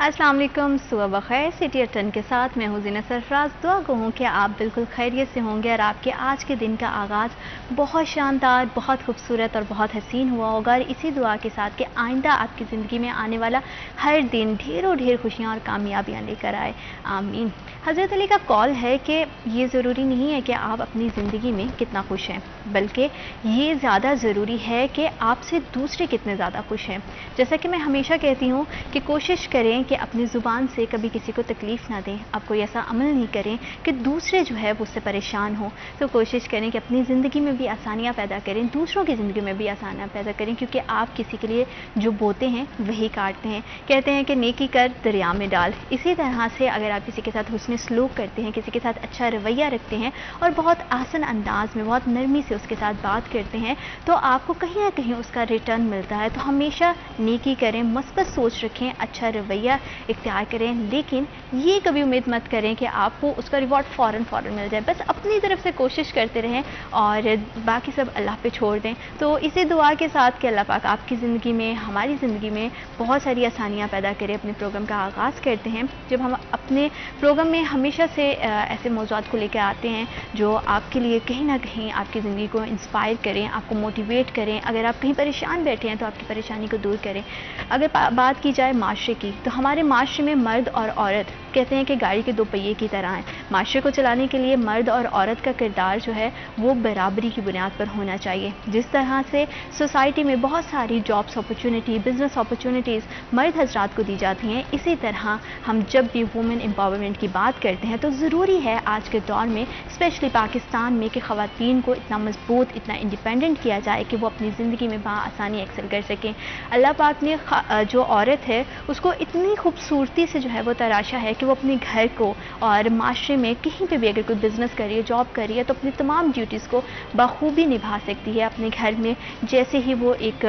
अस्सलाम वालेकुम, सुबह बखैर। सिटी अटन के साथ मैं हूँ ज़ीना सरफराज। दुआ गो हूँ कि आप बिल्कुल खैरियत से होंगे और आपके आज के दिन का आगाज़ बहुत शानदार, बहुत खूबसूरत और बहुत हसीन हुआ होगा। और इसी दुआ के साथ कि आइंदा आपकी ज़िंदगी में आने वाला हर दिन ढेरों ढेर खुशियाँ और कामयाबियाँ लेकर आए, आमीन। हज़रत अली का कौल है कि ये ज़रूरी नहीं है कि आप अपनी ज़िंदगी में कितना खुश हैं, बल्कि ये ज़्यादा ज़रूरी है कि आपसे दूसरे कितने ज़्यादा खुश हैं। जैसा कि मैं हमेशा कहती हूँ कि कोशिश करें कि अपनी ज़ुबान से कभी किसी को तकलीफ़ ना दें, आप कोई ऐसा अमल नहीं करें कि दूसरे जो है वो उससे परेशान हो। तो कोशिश करें कि अपनी ज़िंदगी में भी आसानियाँ पैदा करें, दूसरों की ज़िंदगी में भी आसानियाँ पैदा करें, क्योंकि आप किसी के लिए जो बोते हैं वही काटते हैं। कहते हैं कि नेकी कर दरिया में डाल। इसी तरह से अगर आप किसी के साथ हुस्न सलूक करते हैं, किसी के साथ अच्छा रवैया रखते हैं और बहुत आसान अंदाज में, बहुत नरमी से उसके साथ बात करते हैं, तो आपको कहीं ना कहीं उसका रिटर्न मिलता है। तो हमेशा नेकी करें, मस्बत सोच रखें, अच्छा रवैया इख्तियार करें, लेकिन ये कभी उम्मीद मत करें कि आपको उसका रिवॉर्ड फ़ौरन मिल जाए। बस अपनी तरफ से कोशिश करते रहें और बाकी सब अल्लाह पे छोड़ दें। तो इसी दुआ के साथ कि अल्लाह पाक आपकी ज़िंदगी में, हमारी ज़िंदगी में बहुत सारी आसानियाँ पैदा करें। अपने प्रोग्राम का आगाज़ करते हैं, जब हम अपने प्रोग्राम में हमेशा से ऐसे मौज़ूआत को लेकर आते हैं जो आपके लिए कहीं ना कहीं आपकी ज़िंदगी को इंस्पायर करें, आपको मोटिवेट करें। अगर आप कहीं परेशान बैठे हैं तो आपकी परेशानी को दूर करें। अगर बात की जाए माशरे की, तो हमारे माशरे में मर्द और औरत कहते हैं कि गाड़ी के दो पहिए की तरह हैं। माशरे को चलाने के लिए मर्द और औरत का किरदार जो है वो बराबरी की बुनियाद पर होना चाहिए। जिस तरह से सोसाइटी में बहुत सारी जॉब्स अपॉर्चुनिटी, बिजनेस अपॉर्चुनिटीज़ मर्द हजरात को दी जाती हैं, इसी तरह हम जब भी वुमेन एम्पावरमेंट की बात करते हैं तो ज़रूरी है आज के दौर में, स्पेशली पाकिस्तान में, कि ख़वातीन को इतना मजबूत, इतना इंडिपेंडेंट किया जाए कि वो अपनी ज़िंदगी में आसानी एक्सेल कर सकें। अल्लाह पाक ने जो औरत है उसको इतनी खूबसूरती से जो है वो तराशा है कि वो अपने घर को और माशरे में कहीं पे भी अगर कोई बिज़नेस कर रही है, जॉब कर रही है, तो अपनी तमाम ड्यूटीज़ को बखूबी निभा सकती है अपने घर में। जैसे ही वो एक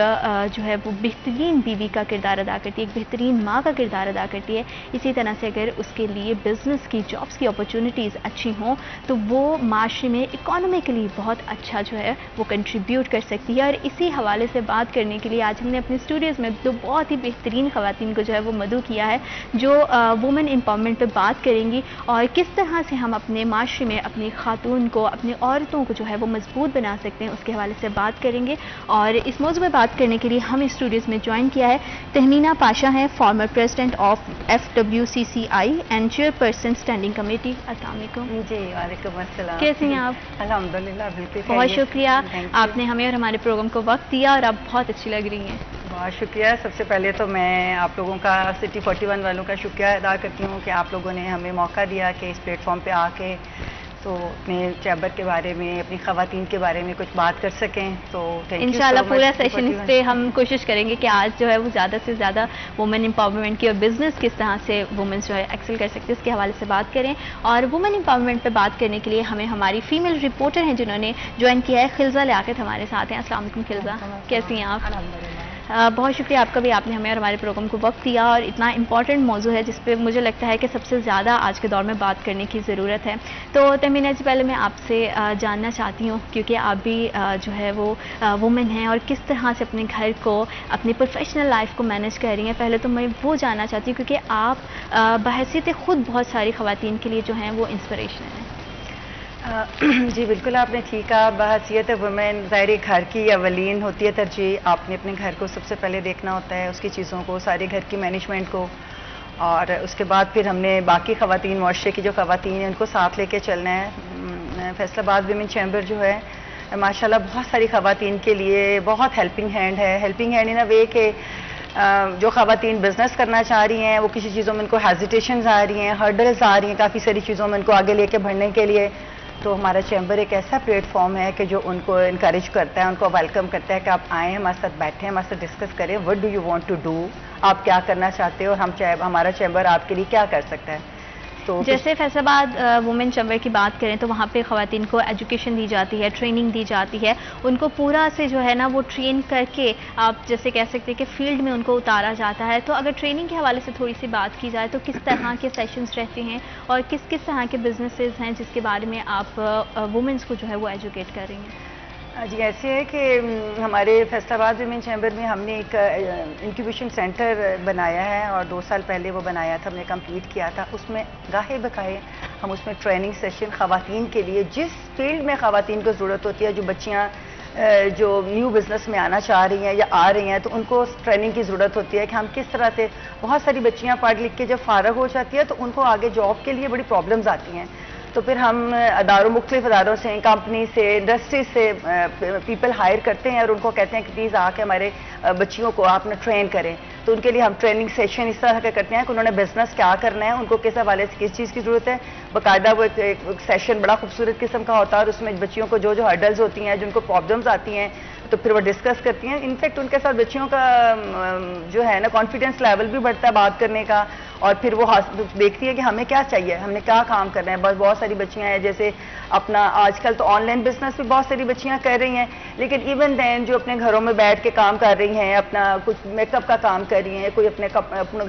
जो है वो बेहतरीन बीवी का किरदार अदा करती है, एक बेहतरीन माँ का किरदार अदा करती है, इसी तरह से अगर उसके लिए बिज़नेस की, जॉब्स की अपॉर्चुनिटीज़ अच्छी हों तो वो माशरे में इकोनॉमिकली बहुत अच्छा जो है वो कंट्रीब्यूट कर सकती है। और इसी हवाले से बात करने के लिए आज हमने अपने स्टूडियोज़ में दो बहुत ही बेहतरीन ख़वातीन को जो है वो मदऊ किया है, जो वुमेन एम्पावरमेंट पर बात करेंगी और किस तरह से हम अपने माशरे में अपनी खातून को, अपनी औरतों को जो है वो मजबूत बना सकते हैं, उसके हवाले से बात करेंगे। और इस मौजू में बात करने के लिए हमें स्टूडियोज़ में ज्वाइन किया है तहमीना पाशा हैं, former president of FWCCI and chairperson standing committee. अस्सलाम वालेकुम। जी वालेकुम अस्सलाम। कैसी हैं आप? अल्हम्दुलिल्लाह बिल्कुल। बहुत शुक्रिया, आपने हमें और हमारे प्रोग्राम को वक्त दिया और आप बहुत अच्छी लग रही हैं। बहुत शुक्रिया। सबसे पहले तो मैं आप लोगों का, सिटी 41 वालों का शुक्रिया अदा करती हूँ कि आप लोगों ने हमें मौका दिया कि इस प्लेटफॉर्म पे आके तो अपने चैम्बर के बारे में, अपनी ख़वातीन के बारे में कुछ बात कर सकें। तो इंशाल्लाह पूरा सेशन इस पे हम कोशिश करेंगे कि आज जो है वो ज़्यादा से ज़्यादा वुमेन एम्पावरमेंट की और बिज़नेस किस तरह से वुमेन्स जो है एक्सेल कर सकते हैं इसके हवाले से बात करें। और वुमेन एम्पावरमेंट पे बात करने के लिए हमें हमारी फीमेल रिपोर्टर हैं जिन्होंने ज्वाइन किया है, खिलजा लियाकत हमारे साथ हैं। अस्सलाम वालेकुम खिलजा, कैसी हैं आप? बहुत शुक्रिया आपका भी, आपने हमें और हमारे प्रोग्राम को वक्त दिया और इतना इंपॉर्टेंट मौजू है जिस पे मुझे लगता है कि सबसे ज़्यादा आज के दौर में बात करने की ज़रूरत है। तो तहमीना जी, पहले मैं आपसे जानना चाहती हूँ, क्योंकि आप भी जो है वो वुमेन हैं और किस तरह से अपने घर को, अपनी प्रोफेशनल लाइफ को मैनेज कर रही हैं। पहले तो मैं वो जानना चाहती हूँ क्योंकि आप बहैसियत खुद बहुत सारी ख़वातीन के लिए जो हैं वो इंस्पिरेशन हैं। जी बिल्कुल, आपने ठीक कहा। बहैसियत वुमेन ज़ाहिर घर की अवलीन होती है तरजीह। आपने अपने घर को सबसे पहले देखना होता है, उसकी चीज़ों को, सारे घर की मैनेजमेंट को, और उसके बाद फिर हमने बाकी ख़वातीन, मुआशरे की जो ख़वातीन हैं उनको साथ लेके चलना है। फैसलाबाद विमेन चैम्बर जो है माशाल्लाह बहुत सारी ख़वातीन के लिए बहुत हेल्पिंग हैंड है। हेल्पिंग हैंड इन अ वे के जो ख़वातीन बिज़नेस करना चाह रही हैं, वो किसी चीज़ों में उनको हेजिटेशंस आ रही हैं, हर्डल्स आ रही हैं काफ़ी सारी चीज़ों में उनको आगे लेके बढ़ने के लिए, तो हमारा चैम्बर एक ऐसा प्लेटफॉर्म है कि जो उनको इनकरेज करता है, उनको वेलकम करता है कि आप आएँ, हमारे साथ बैठें, हमारे साथ डिस्कस करें, what do you want to do, आप क्या करना चाहते हो और हमारा चैम्बर आपके लिए क्या कर सकता है। तो जैसे फैसलाबाद वुमेन चैम्बर की बात करें तो वहाँ पे ख़वातीन को एजुकेशन दी जाती है, ट्रेनिंग दी जाती है, उनको पूरा से जो है ना वो ट्रेन करके, आप जैसे कह सकते हैं कि फील्ड में उनको उतारा जाता है। तो अगर ट्रेनिंग के हवाले से थोड़ी सी बात की जाए तो किस तरह के सेशंस रहते हैं और किस किस तरह के बिजनेसेस हैं जिसके बारे में आप वुमेन्स को जो है वो एजुकेट कर रही हैं? जी ऐसे है कि हमारे फैसलाबाद विमेन चैम्बर में हमने एक इंक्यूबेशन सेंटर बनाया है और 2 साल पहले वो बनाया था, हमने कंप्लीट किया था। उसमें गाहे बकाए हम उसमें ट्रेनिंग सेशन ख़वातीन के लिए, जिस फील्ड में ख़वातीन को ज़रूरत होती है, जो बच्चियाँ जो न्यू बिज़नेस में आना चाह रही हैं या आ रही हैं, तो उनको ट्रेनिंग की ज़रूरत होती है कि हम किस तरह से, बहुत सारी बच्चियाँ पढ़ लिख के जब फ़ारग हो जाती है तो उनको आगे जॉब के लिए बड़ी प्रॉब्लम्स आती हैं। तो फिर हम मुख्तलिफ अदारों से, कंपनी से, इंडस्ट्री से पीपल हायर करते हैं और उनको कहते हैं कि प्लीज़ आके हमारे बच्चियों को आपने ट्रेन करें। तो उनके लिए हम ट्रेनिंग सेशन इस तरह का करते हैं कि उन्होंने बिजनेस क्या करना है, उनको किस हवाले से किस चीज़ की ज़रूरत है। बाकायदा वो एक सेशन बड़ा खूबसूरत किस्म का होता है और उसमें बच्चियों को जो जो हर्डल्स होती हैं, जिनको प्रॉब्लम्स आती हैं, तो फिर वो डिस्कस करती हैं। इनफैक्ट उनके साथ बच्चियों का जो है ना कॉन्फिडेंस लेवल भी बढ़ता है बात करने का, और फिर वो देखती है कि हमें क्या चाहिए, हमने क्या काम करना है। बस बहुत सारी बच्चियां हैं जैसे अपना आजकल तो ऑनलाइन बिजनेस भी बहुत सारी बच्चियां कर रही हैं, लेकिन इवन देन जो अपने घरों में बैठ के काम कर रही हैं, अपना कुछ मेकअप का काम कर रही हैं, कोई अपने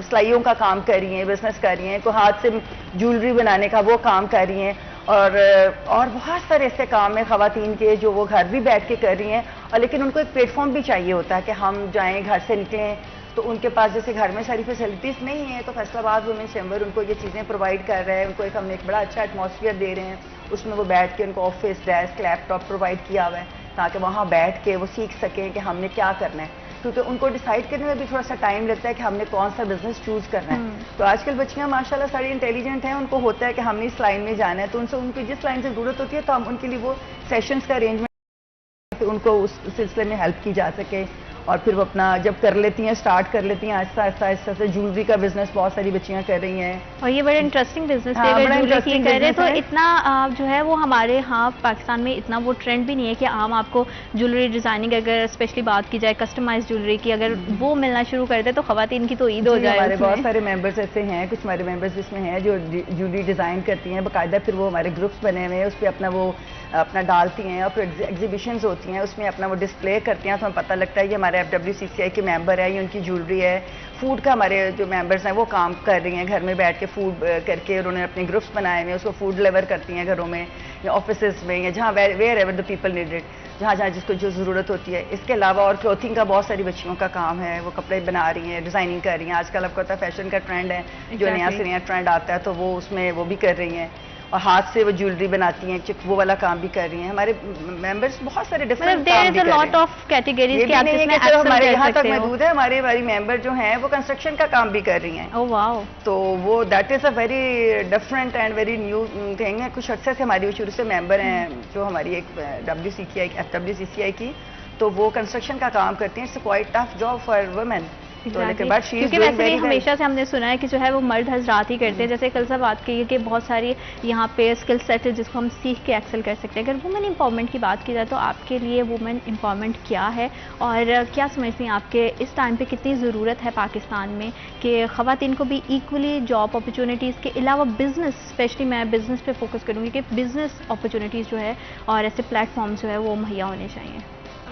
सिलाइयों का काम कर रही हैं, बिजनेस कर रही हैं, कोई हाथ से ज्वेलरी बनाने का वो काम कर रही हैं, और बहुत सारे ऐसे काम हैं ख़वातीन के जो वो घर भी बैठ के कर रही हैं। और लेकिन उनको एक प्लेटफॉर्म भी चाहिए होता है कि हम जाएं, घर से निकलें, तो उनके पास जैसे घर में सारी फैसिलिटीज़ नहीं है, तो फैसलाबाद वुमेन चैम्बर उनको ये चीज़ें प्रोवाइड कर रहा है। उनको हमने एक बड़ा अच्छा एटमॉस्फेयर दे रहे हैं, उसमें वो बैठ के उनको ऑफिस, डेस्क, लैपटॉप प्रोवाइड किया हुआ है ताकि वहाँ बैठ के वो सीख सकें कि हमने क्या करना है, क्योंकि उनको डिसाइड करने में भी थोड़ा सा टाइम लगता है कि हमने कौन सा बिजनेस चूज़ करना है। तो आजकल बच्चियाँ माशाल्लाह सारी इंटेलिजेंट हैं, उनको होता है कि हमने इस लाइन में जाना है, तो उनसे उनकी जिस लाइन से ज़रूरत होती है तो हम उनके लिए वो सेशंस का अरेंजमेंट, उनको उस सिलसिले में हेल्प की जा सके। और फिर वो अपना जब कर लेती हैं, स्टार्ट कर लेती हैं आहिस्ता आहिस्ता आहिस्ता से। ज्वेलरी का बिजनेस बहुत सारी बच्चियां कर रही हैं और ये बड़ा इंटरेस्टिंग बिजनेस है। हाँ, अगर बड़ा ज्वेलरी की इंटरेस्टिंग करें तो बिजनेस है। इतना जो है वो हमारे यहाँ पाकिस्तान में इतना वो ट्रेंड भी नहीं है कि आम आपको ज्वेलरी डिजाइनिंग, अगर स्पेशली बात की जाए कस्टमाइज ज्वेलरी की, अगर वो मिलना शुरू कर दे तो खवातीन की तो ईद हो जाए। हमारे बहुत सारे मेंबर्स ऐसे हैं, कुछ हमारे मेंबर्स इसमें हैं जो ज्वेलरी डिज़ाइन करती हैं बाकायदा, फिर वो हमारे ग्रुप्स बने हुए हैं, उस पर अपना डालती हैं और फिर एग्जीबिशंस होती हैं, उसमें अपना वो डिस्प्ले करती हैं, तो हमें पता लगता है कि हमारे FWCCI के मेंबर है, ये उनकी ज्वेलरी है। फूड का हमारे जो मेंबर्स हैं वो काम कर रही हैं, घर में बैठ के फूड करके उन्होंने अपने ग्रुप्स बनाए हुए हैं, उसको फूड डिलीवर करती हैं घरों में या ऑफिस में या जहाँ wherever the people needed, जहाँ जहाँ जिसको जो ज़रूरत होती है। इसके अलावा और क्लोथिंग का बहुत सारी बच्चियों का काम है, वो कपड़े बना रही हैं, डिज़ाइनिंग कर रही हैं। आजकल आपको पता है फैशन का ट्रेंड है, जो नया से नया ट्रेंड आता है तो वो उसमें वो भी कर रही हैं, और हाथ से वो ज्वेलरी बनाती हैं, वो वाला काम भी कर रही हैं। हमारे मेंबर्स बहुत सारे डिफरेंट काम भी कर रहे हैं। ऑफ कैटेगरीज के आप इसमें हमारे यहाँ तक मौजूद है, हमारी मेंबर जो हैं वो कंस्ट्रक्शन का काम भी कर रही हैं। Oh wow. तो वो that is a very different and very new thing है। कुछ अक्सर से हमारी शुरू से मेंबर हैं जो हमारी एक FWCCI की, तो वो कंस्ट्रक्शन का काम करती हैं। It's quite tough job for women. क्योंकि वैसे भी हमेशा से हमने सुना है कि जो है वो मर्द हजरात ही करते हैं। जैसे कल से बात की कि बहुत सारी यहाँ पे स्किल सेट है जिसको हम सीख के एक्सेल कर सकते हैं। अगर वुमेन एम्पावरमेंट की बात की जाए तो आपके लिए वुमेन एम्पावरमेंट क्या है और क्या समझती हैं आपके इस टाइम पे कितनी ज़रूरत है पाकिस्तान में कि ख़वातीन को भी इक्वली जॉब अपॉर्चुनिटीज़ के अलावा बिजनेस, स्पेशली मैं बिजनेस पे फोकस करूँगी कि बिजनेस अपॉर्चुनिटीज़ जो है और ऐसे प्लेटफॉर्म जो है वो मुहैया होने चाहिए।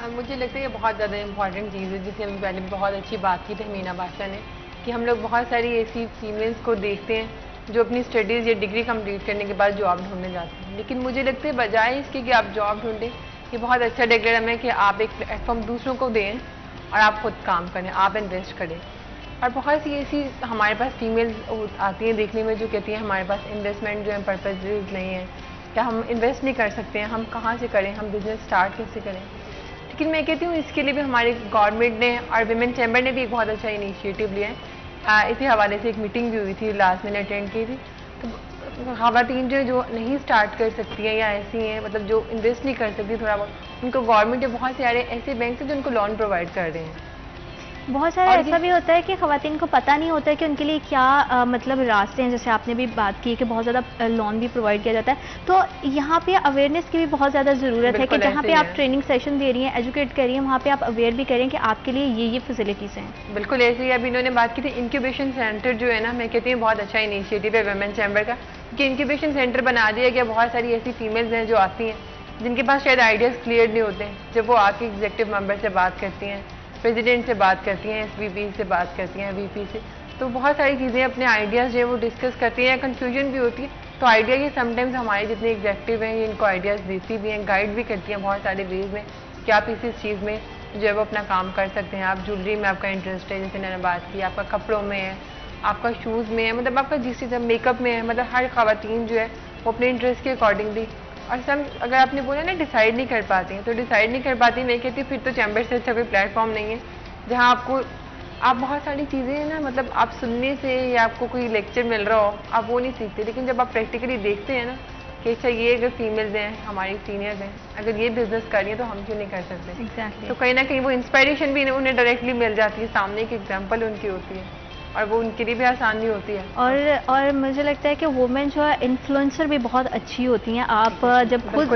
मुझे लगता है ये बहुत ज़्यादा इंपॉर्टेंट चीज़ है, जिसे हम पहले बहुत अच्छी बात की थी मीना बादशाह ने, कि हम लोग बहुत सारी ऐसी फीमेल्स को देखते हैं जो अपनी स्टडीज़ या डिग्री कंप्लीट करने के बाद जॉब ढूंढने जाते हैं। लेकिन मुझे लगता है बजाय इसके कि आप जॉब ढूंढें, ये बहुत अच्छा डिक्लेयर है कि आप एक प्लेटफॉर्म दूसरों को दें और आप खुद काम करें, आप इन्वेस्ट करें। और बहुत सी ऐसी हमारे पास फीमेल्स आती हैं देखने में जो कहती हैं हमारे पास इन्वेस्टमेंट जो है पर्पज़ नहीं है, क्या हम इन्वेस्ट नहीं कर सकते हैं, हम कहाँ से करें, हम बिज़नेस स्टार्ट कैसे करें। लेकिन मैं कहती हूँ इसके लिए भी हमारे गवर्नमेंट ने और विमेन चैम्बर ने भी एक बहुत अच्छा इनिशिएटिव लिया है। इसी हवाले से एक मीटिंग भी हुई थी, लास्ट मैंने अटेंड की थी। तो ख़वातीन जो नहीं स्टार्ट कर सकती हैं या ऐसी हैं मतलब जो इन्वेस्ट नहीं कर सकती थोड़ा बहुत, उनको गवर्नमेंट के बहुत सारे ऐसे बैंक हैं जो उनको लोन प्रोवाइड कर रहे हैं। बहुत सारा ऐसा भी होता है कि ख़वातीन को पता नहीं होता है कि उनके लिए क्या मतलब रास्ते हैं। जैसे आपने भी बात की कि बहुत ज़्यादा लोन भी प्रोवाइड किया जाता है, तो यहाँ पे अवेयरनेस की भी बहुत ज़्यादा ज़रूरत है कि जहाँ पे आप ट्रेनिंग सेशन दे रही हैं, एजुकेट कर रही हैं, वहाँ पे आप अवेयर भी करें कि आपके लिए ये फैसिलिटीज़ हैं। बिल्कुल ऐसे ही अभी इन्होंने बात की थी इंक्यूबेशन सेंटर जो है ना, मैं कहती हूँ बहुत अच्छा इनिशिएटिव है वुमेन चैम्बर का, कि इंक्यूबेशन सेंटर बना दिया गया। बहुत सारी ऐसी फीमेल्स हैं जो आती हैं जिनके पास शायद आइडियाज़ क्लियर नहीं होते हैं, जब वो आके एग्जीक्यूटिव मेंबर से बात करती हैं, प्रेसिडेंट से बात करती हैं, SVP से बात करती हैं, VP से, तो बहुत सारी चीज़ें अपने आइडियाज़ जो है वो डिस्कस करती हैं या कन्फ्यूजन भी होती है। तो आइडिया ये समटाइम्स हमारे जितने एग्जेक्टिव हैं ये इनको आइडियाज़ देती भी हैं, गाइड भी करती हैं बहुत सारे वेज में कि आप इस चीज़ में जो है वो अपना काम कर सकते हैं। आप ज्वेलरी में आपका इंटरेस्ट है, जैसे मैंने बात की, आपका कपड़ों में है, आपका शूज़ में है, मतलब आपका जिस चीज़ मेकअप में है, मतलब हर ख़वातीन जो है वो अपने इंटरेस्ट के अकॉर्डिंगली, और सब अगर आपने बोला ना डिसाइड नहीं कर पाती हैं, तो डिसाइड नहीं कर पाती, नहीं कहती फिर तो चैम्बर से अच्छा कोई प्लेटफॉर्म नहीं है जहाँ आपको आप बहुत सारी चीज़ें ना, मतलब आप सुनने से या आपको कोई लेक्चर मिल रहा हो आप वो नहीं सीखते, लेकिन जब आप प्रैक्टिकली देखते हैं ना कि अच्छा ये अगर फीमेल्स हैं, हमारी सीनियर्स हैं, अगर ये बिजनेस कर रही है तो हम क्यों नहीं कर सकते। Exactly. तो कहीं ना कहीं वो इंस्पायरेशन भी उन्हें डायरेक्टली मिल जाती है, सामने एक एग्जांपल उनकी होती है, और वो उनके लिए भी आसानी होती है। और मुझे लगता है कि वुमेन जो है इन्फ्लुएंसर भी बहुत अच्छी होती हैं। आप जब खुद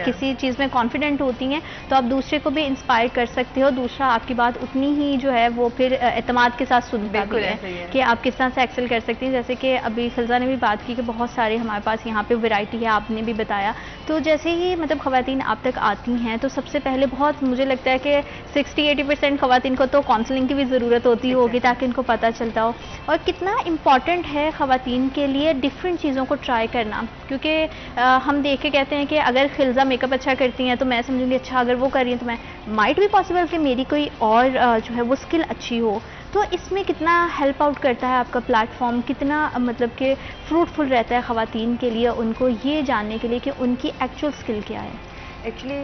किसी चीज़ में कॉन्फिडेंट होती हैं तो आप दूसरे को भी इंस्पायर कर सकते हो, दूसरा आपकी बात उतनी ही जो है वो फिर एतमाद के साथ सुनता भी है कि आप किस तरह से एक्सेल कर सकती हैं। जैसे कि अभी फिल्जा ने भी बात की कि बहुत सारे हमारे पास यहाँ पे वैरायटी है, आपने भी बताया। तो जैसे ही मतलब ख़वातीन आप तक आती हैं तो सबसे पहले बहुत मुझे लगता है कि 60-80% ख़वातीन को तो काउंसलिंग की भी ज़रूरत होती होगी ताकि उनको पता चलता हो। और कितना इम्पॉर्टेंट है ख़वातीन के लिए डिफरेंट चीज़ों को ट्राई करना, क्योंकि हम देख के कहते हैं कि अगर खिल्जा मेकअप अच्छा करती हैं तो मैं समझूंगी अच्छा अगर वो कर रही हैं तो मैं माइट भी पॉसिबल कि मेरी कोई और जो है वो स्किल अच्छी हो। तो इसमें कितना हेल्प आउट करता है आपका प्लेटफॉर्म, कितना मतलब कि फ्रूटफुल रहता है ख़वातीन के लिए उनको ये जानने के लिए कि उनकी एक्चुअल स्किल क्या है। एक्चुअली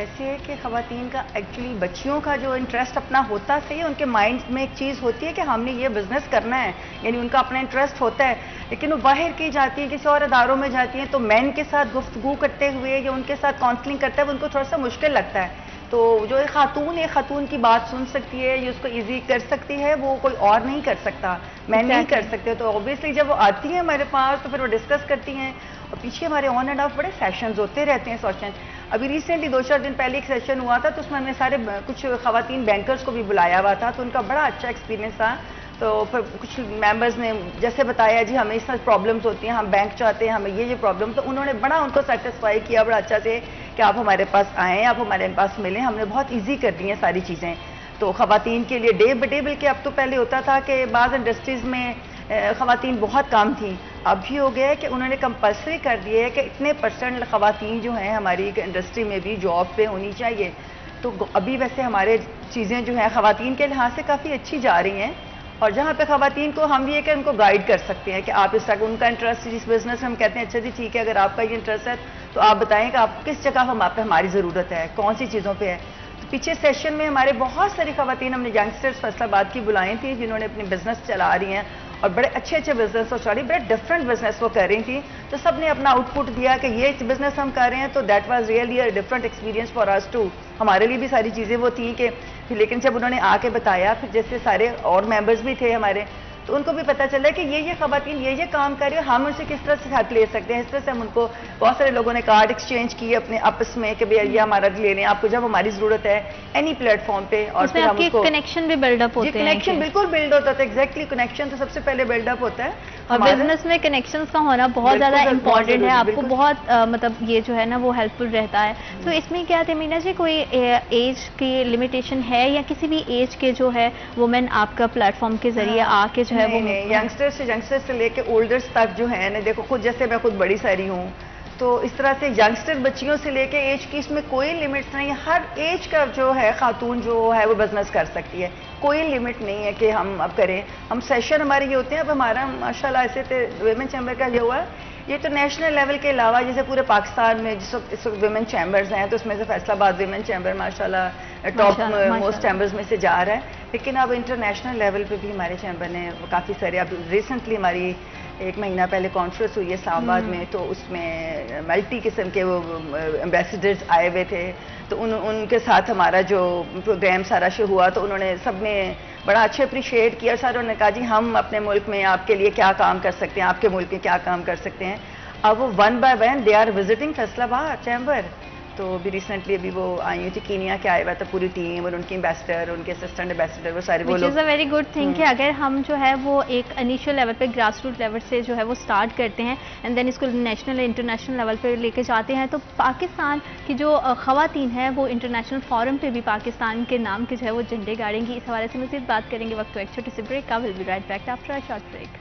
ऐसे है कि ख़वातीन का एक्चुअली बच्चियों का जो इंटरेस्ट अपना होता सही है, उनके माइंड में एक चीज़ होती है कि हमने ये बिज़नेस करना है, यानी उनका अपना इंटरेस्ट होता है, लेकिन वो बाहर की जाती है, किसी और अदारों में जाती हैं तो मैन के साथ गुफ्तगू करते हुए या उनके साथ काउंसलिंग करता है उनको थोड़ा सा मुश्किल लगता है। तो जो एक खातून की बात सुन सकती है, ये उसको ईजी कर सकती है, वो कोई और नहीं कर सकता, मैन नहीं कर सकते। तो ऑब्वियसली जब वो आती है हमारे पास तो फिर वो डिस्कस करती हैं, और पीछे हमारे ऑन एंड ऑफ बड़े सेशंस होते रहते हैं। सेशन अभी रिसेंटली 2-4 दिन पहले एक सेशन हुआ था, तो उसमें हमने सारे कुछ ख़वातीन बैंकर्स को भी बुलाया हुआ था, तो उनका बड़ा अच्छा एक्सपीरियंस था। तो फिर कुछ मेंबर्स ने जैसे बताया जी हमें इस तरह प्रॉब्लम्स होती हैं, हम बैंक चाहते हैं, हमें ये प्रॉब्लम, तो उन्होंने बड़ा उनको सेटिस्फाई किया बड़ा अच्छा से कि आप हमारे पास आएँ, आप हमारे पास मिलें, हमने बहुत ईजी कर दी हैं सारी चीज़ें। तो ख़वातीन के लिए डे बाई डे, बल्कि अब तो पहले होता था कि बाज़ इंडस्ट्रीज़ में ख़वातीन बहुत कम थी, अब भी हो गया है कि उन्होंने कंपल्सरी कर दिया है कि इतने % ख़वातीन जो हैं हमारी इंडस्ट्री में भी जॉब पे होनी चाहिए। तो अभी वैसे हमारे चीज़ें जो हैं ख़वातीन के लिहाज से काफ़ी अच्छी जा रही हैं, और जहाँ पे ख़वातीन को हम ये कि उनको गाइड कर सकते हैं कि आप इस तरह उनका इंटरेस्ट जिस बिज़नेस में हम कहते हैं अच्छा जी ठीक है, अगर आपका ये इंटरेस्ट है तो आप बताएं कि आप किस जगह हमारी ज़रूरत है, कौन सी चीज़ों पर है। तो पीछे सेशन में हमारे बहुत सारी ख़वातीन हमने यंगस्टर्स फैसलाबाद की बुलाई थी जिन्होंने अपनी बिज़नेस चला रही हैं और बड़े अच्छे बिजनेस और सॉरी बड़े डिफरेंट बिजनेस वो कर रही थी। तो सब ने अपना आउटपुट दिया कि ये बिजनेस हम कर रहे हैं, तो that was really a different experience for us too. हमारे लिए भी सारी चीज़ें वो थी कि फिर, लेकिन जब उन्होंने आके बताया, फिर जैसे सारे और मेंबर्स भी थे हमारे, तो उनको भी पता चला कि ये ख़वातीन ये काम कर रही है, हम उनसे किस तरह से हेल्प ले सकते हैं। इस तरह से हम उनको, बहुत सारे लोगों ने कार्ड एक्सचेंज किए अपने आपस में कि भैया ये हमारा ले लें आपको जब हमारी ज़रूरत है एनी प्लेटफॉर्म पे, और फिर हम उसको कनेक्शन भी बिल्डअप होते हैं। कनेक्शन बिल्कुल बिल्ड होता था, एग्जैक्टली कनेक्शन तो सबसे पहले बिल्डअप होता है। और बिजनेस में कनेक्शंस का होना बहुत ज़्यादा इंपॉर्टेंट है, आपको बहुत मतलब ये जो है ना वो हेल्पफुल रहता है। तो इसमें क्या तमीना जी कोई एज की लिमिटेशन है या किसी भी एज के जो है वुमेन आपका प्लेटफॉर्म के जरिए आके जो है वो यंगस्टर्स से लेके ओल्डर्स तक जो है ना, देखो खुद जैसे मैं खुद बड़ी सारी हूँ, तो इस तरह से यंगस्टर बच्चियों से लेके एज की इसमें कोई लिमिट्स नहीं है। हर एज का जो है खातून जो है वो बिजनेस कर सकती है, कोई लिमिट नहीं है कि हम अब करें। हम सेशन हमारे ये होते हैं, अब हमारा माशाल्लाह ऐसे तो वुमेन चैम्बर का जो हुआ ये तो नेशनल लेवल के अलावा जैसे पूरे पाकिस्तान में जिस वक्त वुमेन चैम्बर्स हैं, तो उसमें से फैसलाबाद वुमेन चैम्बर माशाल्लाह टॉप मोस्ट चैम्बर्स में से जा रहा है। लेकिन अब इंटरनेशनल लेवल पे भी हमारे चैम्बर ने काफ़ी सारे, अब रिसेंटली हमारी 1 महीना पहले कॉन्फ्रेंस हुई है इस्लामाबाद में, तो उसमें मल्टी किस्म के वो एम्बेसडर्स आए हुए थे, तो उनके साथ हमारा जो प्रोग्राम सारा शुरू हुआ, तो उन्होंने सब ने बड़ा अच्छा अप्रिशिएट किया। सारों ने कहा जी हम अपने मुल्क में आपके लिए क्या काम कर सकते हैं, आपके मुल्क में क्या काम कर सकते हैं। अब वो 1 by 1 they are visiting Faisalabad chamber. तो अभी रिसेंटली अभी वो आई हुई थी, कीनिया के आए हुआ था पूरी टीम, और उनके एम्बेसडर, उनके असिस्टेंट एम्बेसडर, वो सारे वो लोग। Is a very good thing कि अगर हम जो है वो एक इनिशियल लेवल पे ग्रास रूट लेवल से जो है वो स्टार्ट करते हैं एंड देन इसको नेशनल इंटरनेशनल लेवल पे लेके जाते हैं, तो पाकिस्तान की जो ख़वातीन है वो इंटरनेशनल फोरम पे भी पाकिस्तान के नाम के जो है वो झंडे गाड़ेंगी। इस हवाले से मज़ीद बात करेंगे वक्त तो एक छोटी सी ब्रेक का। Will be right back after a short break.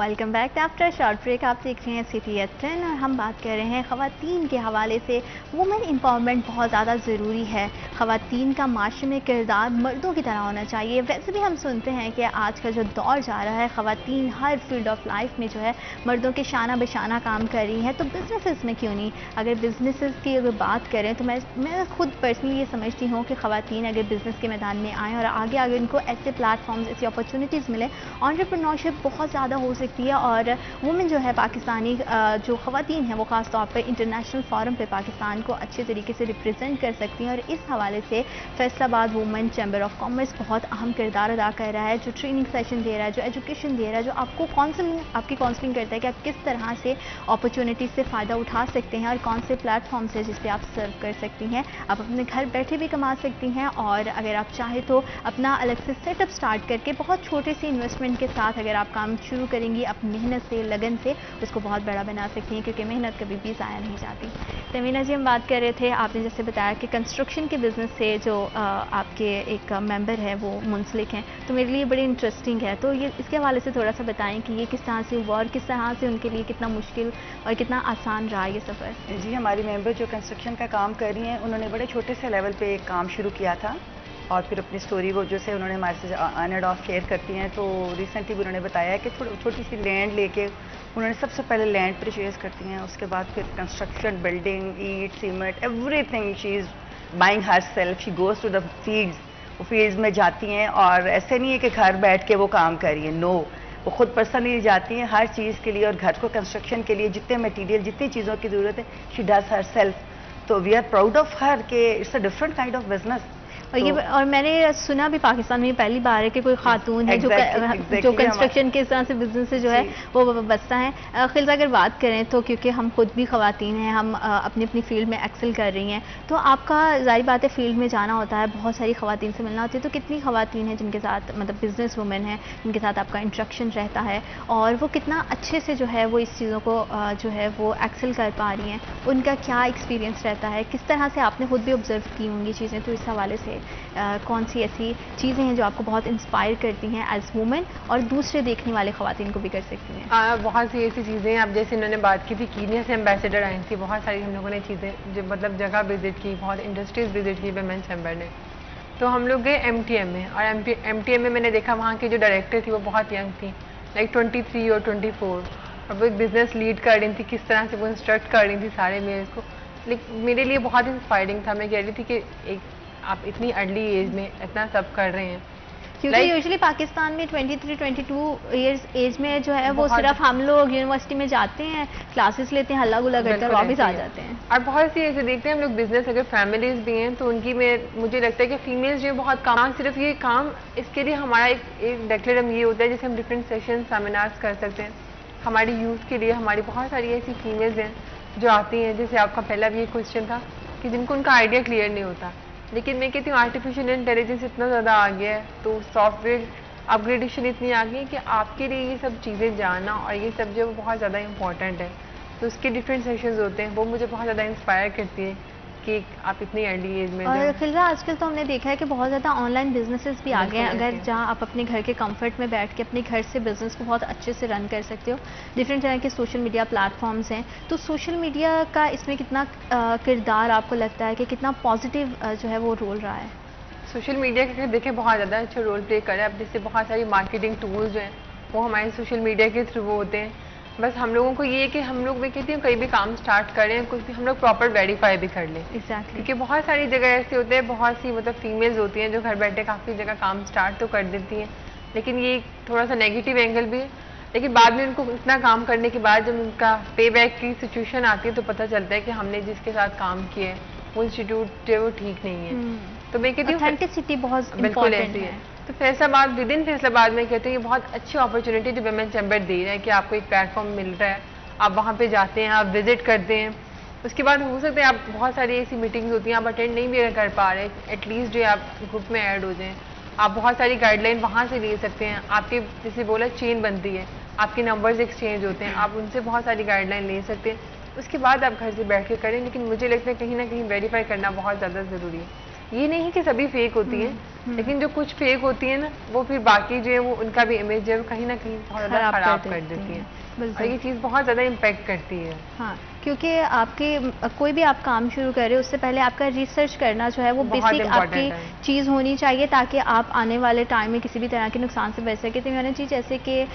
Welcome back after short break. आप देख रहे हैं सिटी एट 10 और हम बात कर रहे हैं ख़वातीन के हवाले से। वुमेन एम्पावरमेंट बहुत ज़्यादा ज़रूरी है। ख़वातीन का माशरे में किरदार मर्दों की तरह होना चाहिए। वैसे भी हम सुनते हैं कि आज का जो दौर जा रहा है, ख़वातीन हर फील्ड ऑफ लाइफ में जो है मर्दों के शाना बशाना काम कर रही हैं। तो बिजनेसेस में क्यों नहीं? अगर बिजनेसेस की अगर बात करें तो मैं खुद पर्सनली ये समझती हूँ कि ख़वातीन अगर बिज़नेस के मैदान में आएँ और आगे आगे उनको ऐसे प्लेटफॉर्म्स, ऐसी अपॉर्चुनिटीज़ मिले, एंटरप्रेन्योरशिप बहुत ज़्यादा हो सकती है। और वुमेन जो है पाकिस्तानी जो ख़वातीन हैं वो ख़ास तौर पर इंटरनेशनल फोरम पे पाकिस्तान को अच्छे तरीके से रिप्रेजेंट कर सकती हैं। और इस हवाले से Faisalabad women chamber of commerce बहुत अहम किरदार अदा कर रहा है, जो ट्रेनिंग सेशन दे रहा है, जो एजुकेशन दे रहा है, जो आपको आपकी काउंसलिंग करता है कि आप किस तरह से अपॉर्चुनिटीज़ से फ़ायदा उठा सकते हैं और कौन से प्लेटफॉर्म्स है जिस पे आप सर्व कर सकती हैं। आप अपने घर बैठे भी कमा सकती हैं और अगर आप चाहें तो अपना अलग से सेटअप स्टार्ट करके बहुत छोटे से इन्वेस्टमेंट के साथ अगर आप काम शुरू करेंगी अपनी मेहनत से, लगन से, उसको बहुत बड़ा बना सकती हैं, क्योंकि मेहनत कभी भी ज़ाया नहीं जाती। तमीना जी, हम बात कर रहे थे, आपने जैसे बताया कि कंस्ट्रक्शन के बिज़नेस से जो आपके एक मेंबर है वो मुंसलिक हैं, तो मेरे लिए बड़ी इंटरेस्टिंग है। तो ये इसके हवाले से थोड़ा सा बताएं कि ये किस तरह से हुआ और किस तरह से उनके लिए कितना मुश्किल और कितना आसान रहा ये सफ़र। जी, हमारी मेंबर जो कंस्ट्रक्शन का काम कर रही हैं, उन्होंने बड़े छोटे से लेवल पे एक काम शुरू किया था और फिर अपनी स्टोरी वो जैसे उन्होंने हमारे से ऑन एंड ऑफ शेयर करती हैं। तो रिसेंटली उन्होंने बताया कि थोड़ी छोटी सी लैंड लेके उन्होंने सबसे पहले लैंड परचेज करती हैं, उसके बाद फिर कंस्ट्रक्शन, बिल्डिंग, ईट, cement, everything she is buying herself. She goes to the fields, वो फील्ड्स में जाती हैं और ऐसे नहीं है कि घर बैठ के वो काम कर रही है, नो, वो खुद पर्सनली जाती हैं हर चीज़ के लिए और घर को कंस्ट्रक्शन के लिए जितने मटेरियल, जितनी चीज़ों की ज़रूरत है, शी डज हर सेल्फ। तो we are proud of her कि it's a different kind of business. और ये और मैंने सुना भी पाकिस्तान में पहली बार है कि कोई खातून है जो कंस्ट्रक्शन के इस तरह से बिजनेस से जो है वो बचता है। खिलजा, अगर बात करें तो क्योंकि हम खुद भी खवातीन हैं, हम अपनी अपनी फील्ड में एक्सेल कर रही हैं, तो आपका जाहिर बात है फील्ड में जाना होता है, बहुत सारी खवातीन से मिलना होती है। तो कितनी खवातीन हैं जिनके साथ, मतलब बिजनेस वुमेन हैं, जिनके साथ आपका इंट्रैक्शन रहता है और वो कितना अच्छे से जो है वो इस चीज़ों को जो है वो एक्सेल कर पा रही हैं, उनका क्या एक्सपीरियंस रहता है, किस तरह से आपने खुद भी ऑब्जर्व की होंगी चीज़ें। तो इस हवाले से कौन सी ऐसी चीज़ें हैं जो आपको बहुत इंस्पायर करती हैं एज वुमेन और दूसरे देखने वाले ख़वातीन को भी कर सकती हैं? बहुत सी ऐसी चीज़ें हैं। अब जैसे इन्होंने बात की थी, कीनिया से एम्बेसडर आई थी, बहुत सारी हम लोगों ने चीज़ें जो मतलब जगह विजिट की, बहुत इंडस्ट्रीज विजिट की वुमेन चैम्बर ने। तो हम लोग गए MTM में और MTM में मैंने देखा वहाँ की जो डायरेक्टर थी वो बहुत यंग थी, लाइक 23 और 24, और वो एक बिज़नेस लीड कर रही थी, किस तरह से वो इंस्ट्रक्ट कर रही थी सारे मेल्स को। लेकिन मेरे लिए बहुत इंस्पायरिंग था। मैं कह रही थी कि एक आप इतनी अर्ली एज में इतना सब कर रहे हैं, क्योंकि यूजुअली पाकिस्तान में 23-22 ईयर्स एज में जो है वो सिर्फ हम लोग यूनिवर्सिटी में जाते हैं, क्लासेस लेते हैं, हल्ला गुल्ला करते हैं, वापस आ जाते हैं। और बहुत सी ऐसे देखते हैं हम लोग बिजनेस, अगर फैमिलीज भी हैं तो उनकी में मुझे लगता है कि फीमेल्स जो बहुत काम, सिर्फ ये काम, इसके लिए हमारा एक डेक्लेरम ये होता है जैसे हम डिफरेंट सेशन सेमिनार्स कर सकते हैं हमारी यूथ के लिए। हमारी बहुत सारी ऐसी फीमेल्स हैं जो आती हैं, जैसे आपका पहला भी एक क्वेश्चन था कि जिनको उनका आइडिया क्लियर नहीं होता। लेकिन मैं कहती हूँ आर्टिफिशियल इंटेलिजेंस इतना ज़्यादा आ गया है, तो सॉफ्टवेयर अपग्रेडेशन इतनी आ गई है कि आपके लिए ये सब चीज़ें जानना और ये सब जो बहुत ज़्यादा इंपॉर्टेंट है। तो उसके डिफरेंट सेशंस होते हैं, वो मुझे बहुत ज़्यादा इंस्पायर करती है कि आप इतनी अर्ली एज में। और फिलहाल आजकल तो हमने देखा है कि बहुत ज़्यादा ऑनलाइन बिजनेसेस भी आ गए हैं, अगर जहां आप अपने घर के कंफर्ट में बैठ के अपने घर से बिजनेस को बहुत अच्छे से रन कर सकते हो। डिफरेंट तरह के सोशल मीडिया प्लेटफॉर्म्स हैं, तो सोशल मीडिया का इसमें कितना किरदार आपको लगता है कि कितना पॉजिटिव जो है वो रोल रहा है? सोशल मीडिया का देखें बहुत ज़्यादा अच्छा रोल प्ले कर रहा है। अब जैसे बहुत सारी मार्केटिंग टूल्स जो हैं वो हमारे सोशल मीडिया के थ्रू होते हैं। बस हम लोगों को ये है कि हम लोग, मैं कहती हूँ, कहीं भी काम स्टार्ट करें, कुछ भी हम लोग प्रॉपर वेरीफाई भी कर लें। Exactly. क्योंकि बहुत सारी जगह ऐसे होते हैं, बहुत सी मतलब फीमेल्स होती हैं जो घर बैठे काफ़ी जगह काम स्टार्ट तो कर देती हैं, लेकिन ये थोड़ा सा नेगेटिव एंगल भी है। लेकिन बाद में उनको इतना काम करने के बाद जब उनका पे बैक की सिचुएशन आती है तो पता चलता है कि हमने जिसके साथ काम किया है वो इंस्टीट्यूट जो वो ठीक नहीं है। तो मैं कहती हूँ ऑथेंटिसिटी बहुत बिल्कुल ऐसी है। तो फैसलाबाद, विद इन फैसलाबाद में कहते हैं ये बहुत अच्छी अपॉर्चुनिटी जो वुमेन चैम्बर दे रहा है कि आपको एक प्लेटफॉर्म मिल रहा है, आप वहाँ पे जाते हैं, आप विजिट करते हैं, उसके बाद हो सकता है आप बहुत सारी ऐसी मीटिंग्स होती हैं आप अटेंड नहीं भी कर पा रहे, एटलीस्ट जो आप ग्रुप में ऐड हो जाएं, आप बहुत सारी गाइडलाइन वहाँ से ले सकते हैं। आपके जैसे बोला चेन बनती है, आपके नंबर्स एक्सचेंज होते हैं, आप उनसे बहुत सारी गाइडलाइन ले सकते हैं, उसके बाद आप घर से बैठ के करें। लेकिन मुझे लगता है कहीं ना कहीं वेरीफाई करना बहुत ज़्यादा ज़रूरी है। ये नहीं कि सभी फेक होती हैं, लेकिन जो कुछ फेक होती है ना, वो फिर बाकी जो है वो उनका भी इमेज जो है कहीं ना कहीं बहुत ज़्यादा खराब कर देती है। और ये चीज़ बहुत ज़्यादा इम्पेक्ट करती है। हाँ, क्योंकि आपके कोई भी आप काम शुरू कर रहे हो उससे पहले आपका रिसर्च करना जो है वो बेसिक आपकी चीज़ होनी चाहिए, ताकि आप आने वाले टाइम में किसी भी तरह के नुकसान से बच सके। तो मैंने चीज़ जैसे कि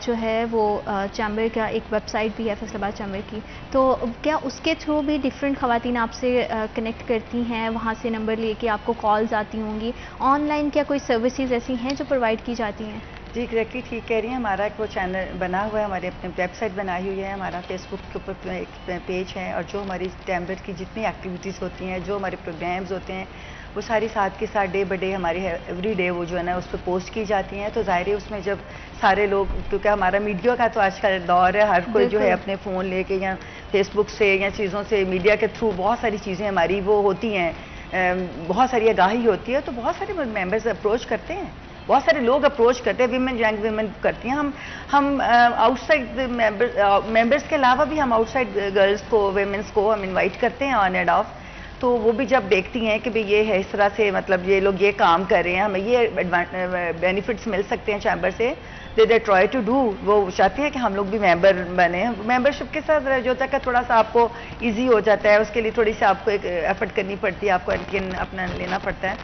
जो है वो चैम्बर का एक वेबसाइट भी है फैसलाबाद चैम्बर की, तो क्या उसके थ्रू भी डिफरेंट ख़वातीन आपसे कनेक्ट करती हैं, वहाँ से नंबर लेके आपको कॉल्स आती होंगी? ऑनलाइन क्या कोई सर्विसेज ऐसी हैं जो प्रोवाइड की जाती हैं? जी एग्जैक्टली ठीक कह रही हैं। हमारा एक वो चैनल बना हुआ है, हमारे अपने वेबसाइट बनाई हुई है, हमारा फेसबुक के ऊपर एक पेज है, और जो हमारी चैम्बर की जितनी एक्टिविटीज़ होती हैं, जो हमारे प्रोग्राम्स होते हैं, वो सारी साथ के साथ डे बाई डे हमारी एवरी डे वो जो है ना उस पर पोस्ट की जाती हैं। तो ज़ाहिर है उसमें जब सारे लोग, क्योंकि हमारा मीडिया का तो आज का दौर है, हर कोई जो है अपने फ़ोन लेके या फेसबुक से या चीज़ों से, मीडिया के थ्रू बहुत सारी चीज़ें हमारी वो होती हैं, बहुत सारी आगाही होती है, तो बहुत सारे मेंबर्स अप्रोच करते हैं, बहुत सारे लोग अप्रोच करते हैं, विमेन यंग विमेन करती हैं। हम आउटसाइड मेंबर्स के अलावा भी हम आउटसाइड गर्ल्स को, विमेंस को हम इनवाइट करते हैं ऑन एंड ऑफ। तो वो भी जब देखती हैं कि भाई ये है इस तरह से, मतलब ये लोग ये काम कर रहे हैं, हमें ये बेनिफिट्स मिल सकते हैं चैम्बर से, दे ट्राई टू डू, वो चाहती हैं कि हम लोग भी मेंबर बने। मेंबरशिप के साथ जो तक थोड़ा सा आपको इजी हो जाता है, उसके लिए थोड़ी सी आपको एक एफर्ट करनी पड़ती है, आपको अपना लेना पड़ता है,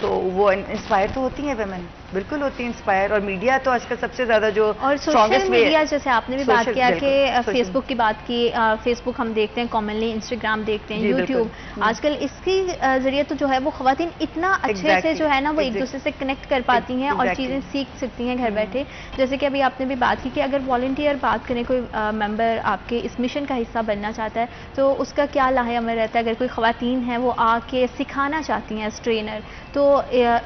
तो वो इंस्पायर तो होती हैं वेमेन, बिल्कुल होती है इंस्पायर। और मीडिया तो आजकल सबसे ज़्यादा जो और सोशल मीडिया, जैसे आपने भी बात किया कि फेसबुक की बात की, फेसबुक हम देखते हैं कॉमनली, इंस्टाग्राम देखते हैं, यूट्यूब, आजकल इसके ज़रिए तो जो है वो ख़वातीन इतना अच्छे से जो है ना वो एक दूसरे से कनेक्ट कर पाती हैं और चीज़ें सीख सकती हैं घर बैठे। जैसे कि अभी आपने भी बात की कि अगर वॉलंटियर बात करें, कोई मेंबर आपके इस मिशन का हिस्सा बनना चाहता है, तो उसका क्या लाहे अमल रहता है? अगर कोई ख़वातीन है वो आके सिखाना चाहती हैं एज ट्रेनर, तो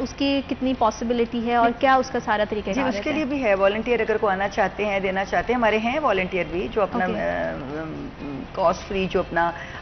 उसकी कितनी पॉसिबिलिटी है और क्या उसका सारा तरीका है? उसके लिए भी है वॉलंटियर, अगर को आना चाहते हैं, देना चाहते हैं, हमारे हैं वॉलंटियर भी जो अपना कॉस्ट फ्री जो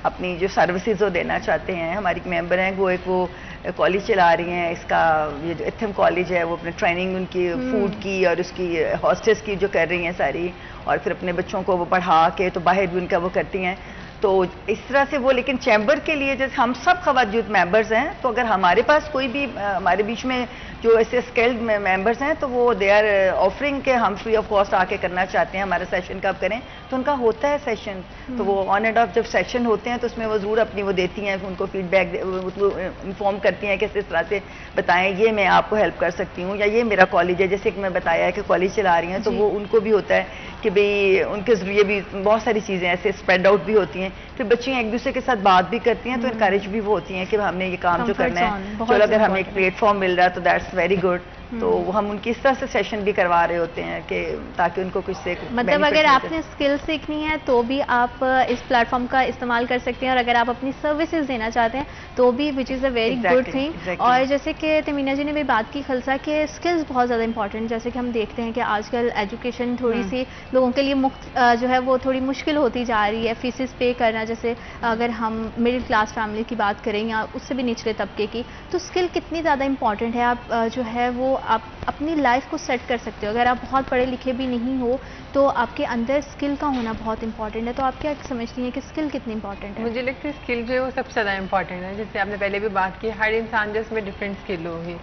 अपनी जो सर्विसेज वो देना चाहते हैं। हमारी मेंबर हैं, वो कॉलेज चला रही हैं, इसका ये जो इथम कॉलेज है, वो अपने ट्रेनिंग उनकी फूड की और उसकी हॉस्टेस की जो कर रही हैं सारी, और फिर अपने बच्चों को वो पढ़ा के तो बाहर भी उनका वो करती हैं। तो इस तरह से वो, लेकिन चैम्बर के लिए जैसे हम सब ख़वातीन मेंबर्स हैं, तो अगर हमारे पास कोई भी हमारे बीच में जो ऐसे स्किल्ड मेंबर्स हैं, तो वो दे आर ऑफरिंग के हम फ्री ऑफ कॉस्ट आके करना चाहते हैं, हमारा सेशन कब करें, तो उनका होता है सेशन। तो वो ऑन एंड ऑफ जब सेशन होते हैं तो उसमें वो ज़रूर अपनी वो देती हैं, उनको फीडबैक इन्फॉर्म करती हैं कि इस तरह से बताएं, ये मैं आपको हेल्प कर सकती हूँ, या ये मेरा कॉलेज है, जैसे कि मैं बताया है कि कॉलेज चला रही हैं, तो वो उनको भी होता है कि भाई उनके ज़रिए भी बहुत सारी चीज़ें ऐसे स्प्रेड आउट भी होती हैं। फिर बच्चियाँ एक दूसरे के साथ बात भी करती हैं, तो इनकरेज भी वो होती हैं कि हमने ये काम जो करना है, चलो अगर हमें एक प्लेटफॉर्म मिल रहा है तो दैट्स वेरी गुड। तो हम उनकी इस तरह से सेशन भी करवा रहे होते हैं कि ताकि उनको कुछ से मतलब अगर आपने स्किल सीखनी है तो भी आप इस प्लेटफॉर्म का इस्तेमाल कर सकते हैं, और अगर आप अपनी सर्विसेज देना चाहते हैं तो भी, which is a very good thing. और जैसे कि तमीना जी ने भी बात की खलसा के स्किल्स बहुत ज़्यादा इंपॉर्टेंट, जैसे कि हम देखते हैं कि आजकल एजुकेशन थोड़ी सी लोगों के लिए मुफ्त जो है वो थोड़ी मुश्किल होती जा रही है, फीसेस पे करना। जैसे अगर हम मिडिल क्लास फैमिली की बात करें या उससे भी निचले तबके की, तो स्किल कितनी ज़्यादा इंपॉर्टेंट है। आप जो है वो आप अपनी लाइफ को सेट कर सकते हो। अगर आप बहुत पढ़े लिखे भी नहीं हो तो आपके अंदर स्किल का होना बहुत इंपॉर्टेंट है। तो आप क्या समझती हैं कि स्किल कितनी इंपॉर्टेंट है? मुझे लगता है स्किल जो है वो सबसे ज़्यादा इंपॉर्टेंट है। जैसे आपने पहले भी बात की, हर इंसान जो इसमें डिफरेंट स्किल होगी,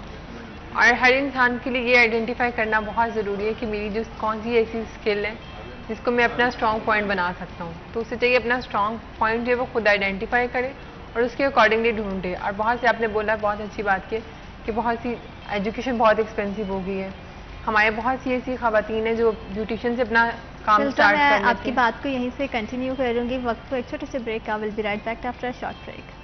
और हर इंसान के लिए ये आइडेंटिफाई करना बहुत ज़रूरी है कि मेरी जो कौन सी ऐसी स्किल है जिसको मैं अपना स्ट्रॉन्ग पॉइंट बना सकता हूँ। तो उससे चाहिए अपना स्ट्रॉन्ग पॉइंट जो है वो खुद आइडेंटिफाई करे और उसके अकॉर्डिंगली ढूंढे। और बहुत से आपने बोला, बहुत अच्छी बात की कि बहुत सी एजुकेशन बहुत एक्सपेंसिव हो गई है। हमारे बहुत सी ऐसी ख़वातीन हैं जो ब्यूटिशियन से अपना काम स्टार्ट करना है। आपकी बात को यहीं से कंटिन्यू करूँगी। वक्त पर एक छोटे से ब्रेक का, will be right back after a short break.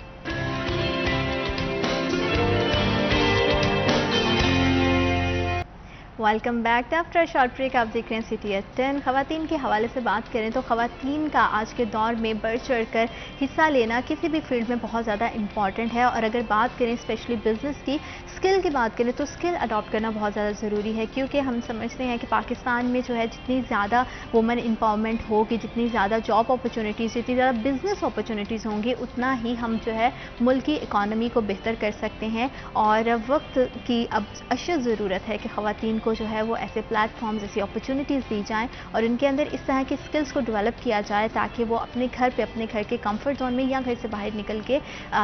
Welcome back after short break. आप देख रहे हैं सिटी एट 10। ख़वातीन के हवाले से बात करें तो ख़वातीन का आज के दौर में बढ़ चढ़कर हिस्सा लेना किसी भी फील्ड में बहुत ज़्यादा इंपॉर्टेंट है। और अगर बात करें स्पेशली बिजनेस की, स्किल की बात करें तो स्किल अडॉप्ट करना बहुत ज़्यादा ज़रूरी है, क्योंकि हम समझते हैं कि पाकिस्तान में जो है जितनी ज़्यादा वुमेन एम्पावरमेंट होगी, जितनी ज़्यादा जॉब अपॉर्चुनिटीज़, जितनी ज़्यादा बिजनेस अपॉर्चुनिटीज़ होंगी, उतना ही हम जो है मुल्क की इकॉनमी को बेहतर कर सकते हैं। और वक्त की अब अशद ज़रूरत है कि ख़वातीन को जो है वो ऐसे प्लेटफॉर्म्स, ऐसी अपॉर्चुनिटीज़ दी जाएँ और उनके अंदर इस तरह की स्किल्स को डेवलप किया जाए ताकि वो अपने घर पे, अपने घर के कंफर्ट जोन में या घर से बाहर निकल के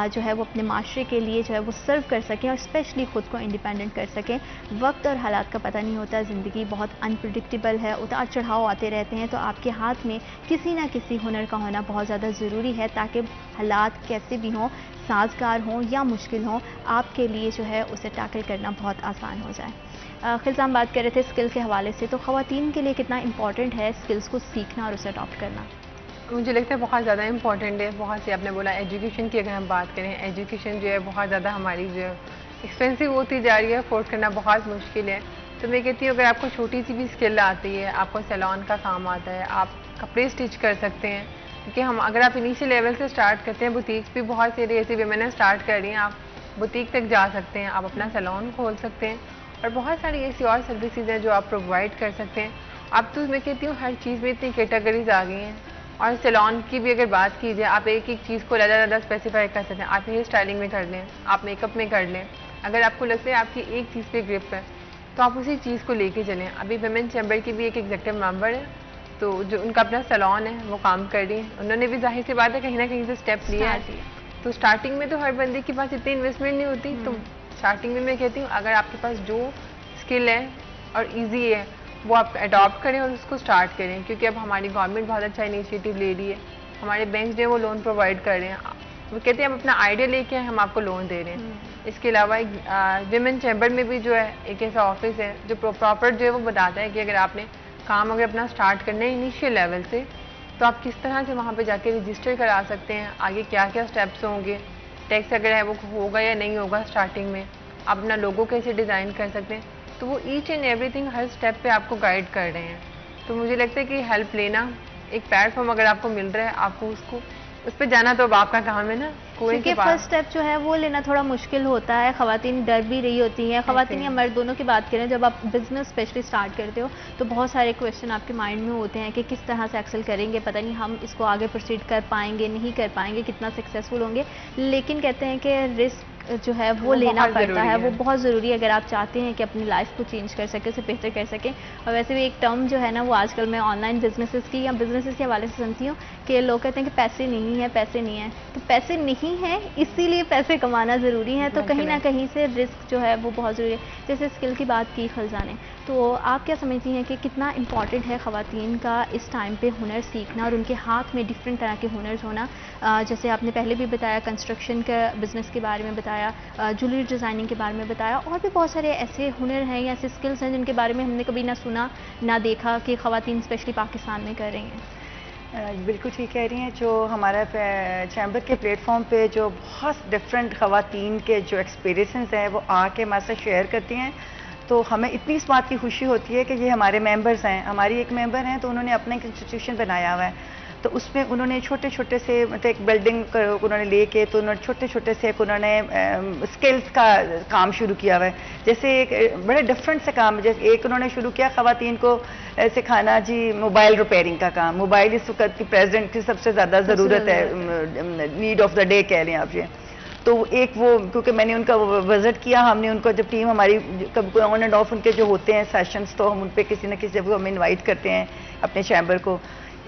जो है वो अपने माशरे के लिए जो है वो सर्व कर सकें और स्पेशली ख़ुद को इंडिपेंडेंट कर सकें। वक्त और हालात का पता नहीं होता, ज़िंदगी बहुत अनप्रिडिक्टेबल है, उतार चढ़ाव आते रहते हैं, तो आपके हाथ में किसी ना किसी हुनर का होना बहुत ज़्यादा ज़रूरी है ताकि हालात कैसे भी हों, साजगार हों या मुश्किल हों, आपके लिए जो है उसे टैकल करना बहुत आसान हो जाए। खिलसाम बात कर रहे थे स्किल के हवाले से, तो ख़वातीन के लिए कितना इंपॉर्टेंट है स्किल्स को सीखना और उसे अडॉप्ट करना? मुझे लगता है बहुत ज़्यादा इंपॉर्टेंट है। बहुत से आपने बोला एजुकेशन की, अगर हम बात करें, एजुकेशन जो है बहुत ज़्यादा हमारी जो एक्सपेंसिव होती जा रही है, अफोर्ड करना बहुत मुश्किल है। तो मैं कहती हूँ अगर आपको छोटी सी भी स्किल आती है, आपको सैलून का काम आता है, आप कपड़े स्टिच कर सकते हैं, क्योंकि हम अगर आप इनिशियल लेवल से स्टार्ट करते हैं, बुटीक्स भी बहुत सारी ऐसी वेमेन स्टार्ट कर रही हैं, आप बुटीक तक जा सकते हैं, आप अपना सैलून खोल सकते हैं और बहुत सारी ऐसी और सर्विसेज हैं जो आप प्रोवाइड कर सकते हैं। अब तो मैं कहती हूँ हर चीज़ में इतनी कैटेगरीज आ गई हैं और सैलून की भी अगर बात की जाए, आप एक एक चीज़ को ज़्यादा स्पेसिफाई कर सकते हैं। आप हेयर स्टाइलिंग में कर लें, आप मेकअप में कर लें, अगर आपको लगता है आपकी एक चीज़ पे ग्रिप है तो आप उसी चीज़ को लेके चलें। अभी विमेन चैम्बर की भी एक एग्जीक्यूटिव मेंबर है, तो जो उनका अपना सैलून है वो काम कर रही है, उन्होंने भी जाहिर सी बात है कहीं ना कहीं से स्टेप लिया है। तो स्टार्टिंग में तो हर बंदे के पास इतनी इन्वेस्टमेंट नहीं होती, तो स्टार्टिंग में मैं कहती हूँ अगर आपके पास जो स्किल है और ईजी है वो आप अडॉप्ट करें और उसको स्टार्ट करें, क्योंकि अब हमारी गवर्नमेंट बहुत अच्छा इनिशिएटिव ले रही है, हमारे बैंक जो है वो लोन प्रोवाइड कर रहे हैं। वो कहते हैं हम अपना आइडिया लेके हम आपको लोन दे रहे हैं। इसके अलावा एक विमेन चैम्बर में भी जो है एक ऐसा ऑफिस है जो प्रॉपर जो है वो बताता है कि अगर आपने काम अगर अपना स्टार्ट करना है इनिशियल लेवल से, तो आप किस तरह से वहाँ पे जाके रजिस्टर करा सकते हैं, आगे क्या क्या स्टेप्स होंगे, टैक्स अगर है वो होगा या नहीं होगा स्टार्टिंग में, आप अपना लोगो कैसे डिज़ाइन कर सकते हैं, तो वो each and everything her step पे आपको गाइड कर रहे हैं। तो मुझे लगता है कि हेल्प लेना, एक प्लेटफॉर्म अगर आपको मिल रहा है, आपको उसको उस पर जाना तो अब आपका काम है ना। क्योंकि फर्स्ट स्टेप जो है वो लेना थोड़ा मुश्किल होता है, ख़वातीन डर भी रही होती हैं, ख़वातीन या मर्द दोनों की बात करें, जब आप बिज़नेस स्पेशली स्टार्ट करते हो तो बहुत सारे क्वेश्चन आपके माइंड में होते हैं कि किस तरह से एक्सेल करेंगे, पता नहीं हम इसको आगे प्रोसीड कर पाएंगे, नहीं कर पाएंगे, कितना सक्सेसफुल होंगे। लेकिन कहते हैं कि रिस्क जो है वो लेना पड़ता है, वो बहुत ज़रूरी है अगर आप चाहते हैं कि अपनी लाइफ को चेंज कर सकें, उसे बेहतर कर सकें। और वैसे भी एक टर्म जो है ना वो आजकल मैं ऑनलाइन बिजनेसेस की या बिजनेसेस के हवाले से सुनती हूँ कि लोग कहते हैं कि पैसे नहीं है, पैसे नहीं है। तो पैसे नहीं है इसीलिए पैसे कमाना ज़रूरी है, तो कहीं ना कहीं से रिस्क जो है वो बहुत ज़रूरी है। जैसे स्किल की बात की खलजा ने, तो आप क्या समझती हैं कि कितना इंपॉर्टेंट है ख़वातीन का इस टाइम पे हुनर सीखना और उनके हाथ में डिफरेंट तरह के हुनर्स होना? जैसे आपने पहले भी बताया कंस्ट्रक्शन के बिज़नेस के बारे में बताया, ज्वेलरी डिज़ाइनिंग के बारे में बताया, और भी बहुत सारे ऐसे हुनर हैं या ऐसे स्किल्स हैं जिनके बारे में हमने कभी ना सुना ना देखा कि ख़वातीन स्पेशली पाकिस्तान में कर रही हैं। बिल्कुल ठीक कह रही हैं। जो हमारा चैम्बर के प्लेटफॉर्म पे जो बहुत डिफरेंट ख़वातीन के जो एक्सपीरियंसेस हैं वो आके हमारे साथ शेयर करती हैं, तो हमें इतनी इस बात की खुशी होती है कि ये हमारे मेंबर्स हैं। हमारी एक मेंबर हैं तो उन्होंने अपना एक इंस्टीट्यूशन बनाया हुआ है, तो उसमें उन्होंने छोटे छोटे से मतलब एक बिल्डिंग उन्होंने लेके तो उन्होंने छोटे छोटे से उन्होंने स्किल्स का काम शुरू किया हुआ है। जैसे एक बड़े डिफरेंट से काम, जैसे एक उन्होंने शुरू किया ख़वातीन को सिखाना जी मोबाइल रिपेयरिंग का काम। मोबाइल इस वक्त की प्रेजेंट की सबसे ज़्यादा ज़रूरत है, नीड ऑफ द डे कह लें आप ये। तो एक वो, क्योंकि मैंने उनका विज़िट किया, हमने उनको जब टीम हमारी कभी कोई ऑन एंड ऑफ उनके जो होते हैं सेशंस, तो हम उन पर किसी न किसी जब हम इन्वाइट करते हैं अपने चैम्बर को।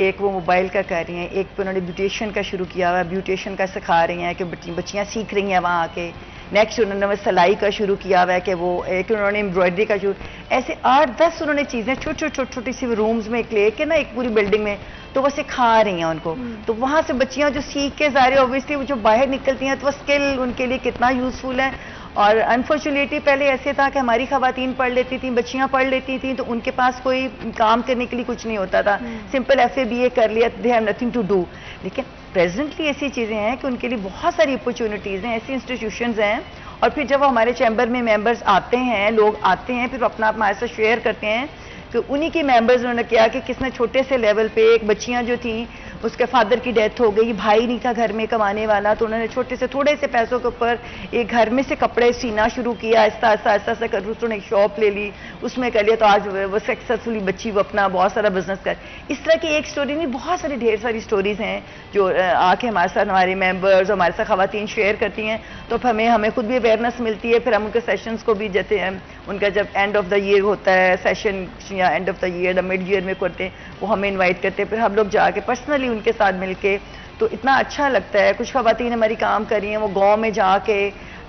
एक वो मोबाइल का कर रही हैं, एक पे उन्होंने ब्यूटिशियन का शुरू किया हुआ है, ब्यूटिशियन का सिखा रही हैं कि बच्चियाँ सीख रही हैं वहाँ आके। नेक्स्ट उन्होंने सिलाई का शुरू किया हुआ है कि वो एक उन्होंने एम्ब्रॉयडरी का शुरू, ऐसे 8-10 उन्होंने चीज़ें छोटी सी रूम्स में एक लेके ना एक पूरी बिल्डिंग में, तो वो सिखा रही हैं उनको। तो वहाँ से बच्चियाँ जो सीख के ज़ाहिर ऑब्वियसली वो जो बाहर निकलती हैं तो वो स्किल उनके लिए कितना यूज़फुल है। और अनफॉर्चुनेटली पहले ऐसे था कि हमारी ख़वातीन पढ़ लेती थी, बच्चियाँ पढ़ लेती थी, तो उनके पास कोई काम करने के लिए कुछ नहीं होता था, सिंपल FA BA कर लिया, they have nothing to do. लेकिन प्रेजेंटली ऐसी चीज़ें हैं कि उनके लिए बहुत सारी अपॉर्चुनिटीज़ हैं, ऐसी इंस्टीट्यूशंस हैं। और फिर जब हमारे चैम्बर में मेंबर्स आते हैं, लोग आते हैं, फिर अपना हमारे साथ शेयर करते हैं कि उन्हीं की मेंबर्स उन्होंने किया कि किसने छोटे से लेवल पे एक बच्चियां जो थी उसके फादर की डेथ हो गई, भाई नहीं था घर में कमाने वाला, तो उन्होंने छोटे से थोड़े से पैसों के ऊपर एक घर में से कपड़े सीना शुरू किया, आहिस्ता आहिस्ता आहिस्ता आहिस्ता कर उसने एक शॉप ले ली, उसमें कर लिया, तो आज वो सक्सेसफुली बच्ची वो अपना बहुत सारा बिजनेस कर। इस तरह की एक स्टोरी नहीं, बहुत सारी ढेर सारी स्टोरीज हैं जो आके हमारे साथ हमारे मेंबर्स हमारे साथ खवातीन शेयर करती हैं, तो हमें खुद भी अवेयरनेस मिलती है। फिर हम उनके सेशंस को भी जैसे उनका जब एंड ऑफ द ईयर होता है सेशन या end of the year mid year में करते हैं, वो हमें इनवाइट करते हैं, फिर हम लोग जाके पर्सनली उनके साथ मिलके, तो इतना अच्छा लगता है। कुछ खवातीन हमारी काम कर रही हैं, वो गाँव में जाके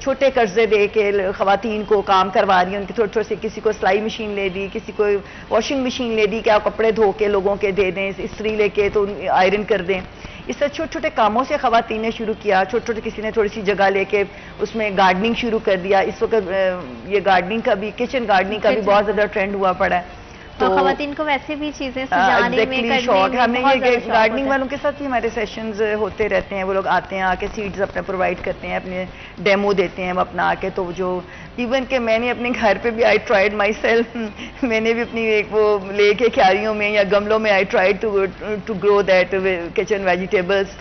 छोटे कर्जे दे के खवातीन को काम करवा रही हैं, उनकी थोड़ी थोड़ी सी, किसी को सिलाई मशीन ले दी, किसी को वॉशिंग मशीन ले दी, क्या कपड़े धो के लोगों के दे दें, इस्त्री लेके तो आयरन कर दें। इस तरह छोटे छोटे कामों से खवातीन ने शुरू किया, छोटे छोटे, किसी ने थोड़ी सी जगह लेके उसमें गार्डनिंग शुरू कर दिया। इस वक्त ये गार्डनिंग का भी, किचन गार्डनिंग का भी बहुत ज़्यादा ट्रेंड हुआ पड़ा है। तो खवातीन को वैसे भी चीजें सजाने में, करने शौक है। में हमने ये गार्डनिंग वालों के साथ भी हमारे सेशंस होते रहते हैं, वो लोग आते हैं, आके सीड्स अपने प्रोवाइड करते हैं, अपने डेमो देते हैं, हम अपना आके, तो जो इवन के मैंने अपने घर पे भी आई ट्राइड माई सेल्फ, मैंने भी अपनी एक वो लेके क्यारियों में या गमलों में I tried to grow that kitchen vegetables.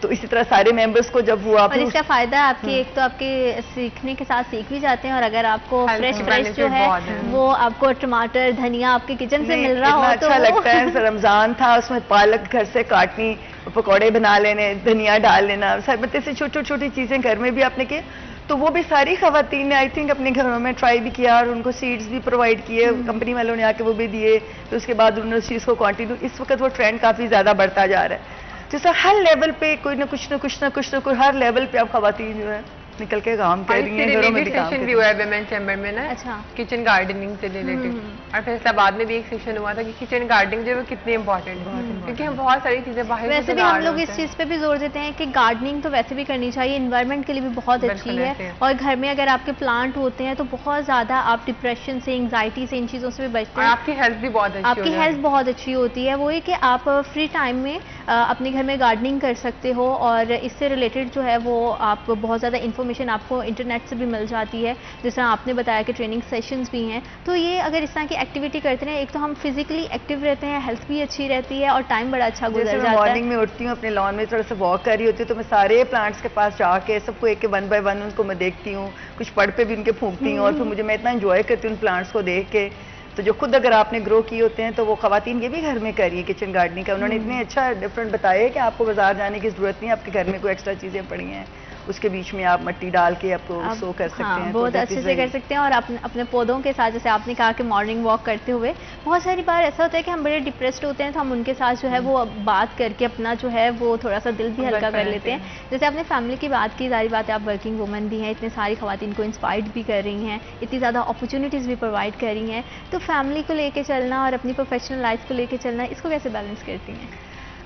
तो इसी तरह सारे मेंबर्स को जब हुआ, और इसका फायदा आपकी एक तो आपके सीखने के साथ सीख भी जाते हैं, और अगर आपको फ्रेश जो है वो आपको टमाटर धनिया आपके किचन से मिल रहा हो तो अच्छा लगता है। रमजान था, उसमें पालक घर से काटनी, पकौड़े बना लेने, धनिया डाल लेना, सब से छोटी छोटी चीजें घर में भी आपने की, तो वो भी सारी खवातीन ने आई थिंक अपने घरों में ट्राई भी किया, और उनको सीड्स भी प्रोवाइड किए, कंपनी वालों ने आके वो भी दिए, तो उसके बाद उन्होंने उस चीज़ को कंटिन्यू, इस वक्त वो ट्रेंड काफ़ी ज़्यादा बढ़ता जा रहा है। जैसा हर लेवल पे कोई ना कुछ हर लेवल पे अब खवातीन जो है निकल के काम कर रही हैं, घरों में भी काम कर रही हैं। भी हुआ है विमेन चैम्बर में ना, अच्छा, किचन गार्डनिंग से रिलेटेड, और फैसलाबाद में भी एक सेशन हुआ था कि किचन गार्डनिंग जो है वो कितनी इंपॉर्टेंट है, क्योंकि हम बहुत सारी चीजें बाहर से वैसे भी हम लोग इस चीज पे भी जोर देते हैं कि गार्डनिंग तो वैसे भी करनी चाहिए, इन्वायरमेंट के लिए भी बहुत अच्छी है, और घर में अगर आपके प्लांट होते हैं तो बहुत ज्यादा आप डिप्रेशन से, एंग्जाइटी से, इन चीजों से भी बचते हैं, आपकी हेल्थ भी बहुत अच्छी, आपकी हेल्थ बहुत अच्छी होती है। वो ये कि आप फ्री टाइम में अपने घर में गार्डनिंग कर सकते हो, और इससे रिलेटेड जो है वो आप बहुत ज़्यादा इन्फॉर्मेशन आपको इंटरनेट से भी मिल जाती है, जिस तरह आपने बताया कि ट्रेनिंग सेशंस भी हैं। तो ये अगर इस तरह की एक्टिविटी करते हैं, एक तो हम फिजिकली एक्टिव रहते हैं, हेल्थ भी अच्छी रहती है, और टाइम बड़ा अच्छा गुजर जाता है। मॉर्निंग में उठती हूँ, अपने लॉन में थोड़ा सा वॉक कर रही होती हूँ, तो मैं सारे प्लांट्स के पास जाके सबको एक वन बाय वन उनको मैं देखती हूँ, कुछ पड़ पे भी उनके फूंकती हूँ, और फिर मुझे, मैं इतना इंजॉय करती हूँ उन प्लांट्स को देख के। तो जो खुद अगर आपने ग्रो किए होते हैं, तो वो खवातीन ये भी घर में करिए किचन गार्डनिंग का। उन्होंने इतने अच्छा डिफरेंट बताया है कि आपको बाजार जाने की जरूरत नहीं है, आपके घर में कोई एक्स्ट्रा चीजें पड़ी हैं, उसके बीच में आप मिट्टी डाल के आपको सो कर सकते हैं, बहुत अच्छे से कर सकते हैं। और अपने पौधों के साथ, जैसे आपने कहा कि मॉर्निंग वॉक करते हुए, बहुत सारी बार ऐसा होता है कि हम बड़े डिप्रेस्ड होते हैं, तो हम उनके साथ जो है वो बात करके अपना जो है वो थोड़ा सा दिल भी हल्का कर लेते हैं। जैसे आपने फैमिली की बात की, जारी बात है आप वर्किंग वुमन भी हैं, इतने सारी खवातीन को इंस्पायर्ड भी कर रही हैं, इतनी ज़्यादा अपॉर्चुनिटीज़ भी प्रोवाइड कर रही हैं, तो फैमिली को लेके चलना और अपनी प्रोफेशनल लाइफ को लेके चलना, इसको कैसे बैलेंस करती हैं?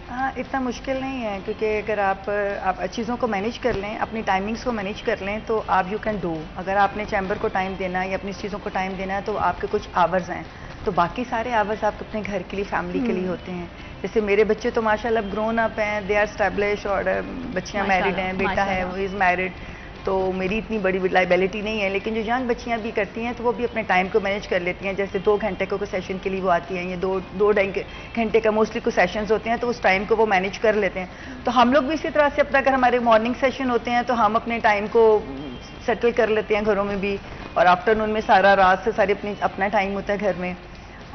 हाँ, इतना मुश्किल नहीं है, क्योंकि अगर आप चीज़ों को मैनेज कर लें, अपनी टाइमिंग्स को मैनेज कर लें, तो आप यू कैन डू। अगर आपने चैम्बर को टाइम देना है या अपनी चीज़ों को टाइम देना है, तो आपके कुछ आवर्स हैं, तो बाकी सारे आवर्स आपके अपने घर के लिए, फैमिली के लिए होते हैं। जैसे मेरे बच्चे तो माशाल्लाह ग्रोन अप हैं, दे आर स्टैब्लिश, और बच्चियाँ मैरिड हैं, बेटा है वो इज़ मैरिड, तो मेरी इतनी बड़ी लाइबिलिटी नहीं है। लेकिन जो यंग बच्चियां भी करती हैं, तो वो भी अपने टाइम को मैनेज कर लेती हैं। जैसे 2 घंटे को सेशन के लिए वो आती हैं, ये 2-2.5 घंटे का मोस्टली कुछ सेशंस होते हैं, तो उस टाइम को वो मैनेज कर लेते हैं। तो हम लोग भी इसी तरह से अपना, अगर हमारे मॉर्निंग सेशन होते हैं, तो हम अपने टाइम को सेटल कर लेते हैं घरों में भी, और आफ्टरनून में सारा रात से सारी अपना टाइम होता है घर में,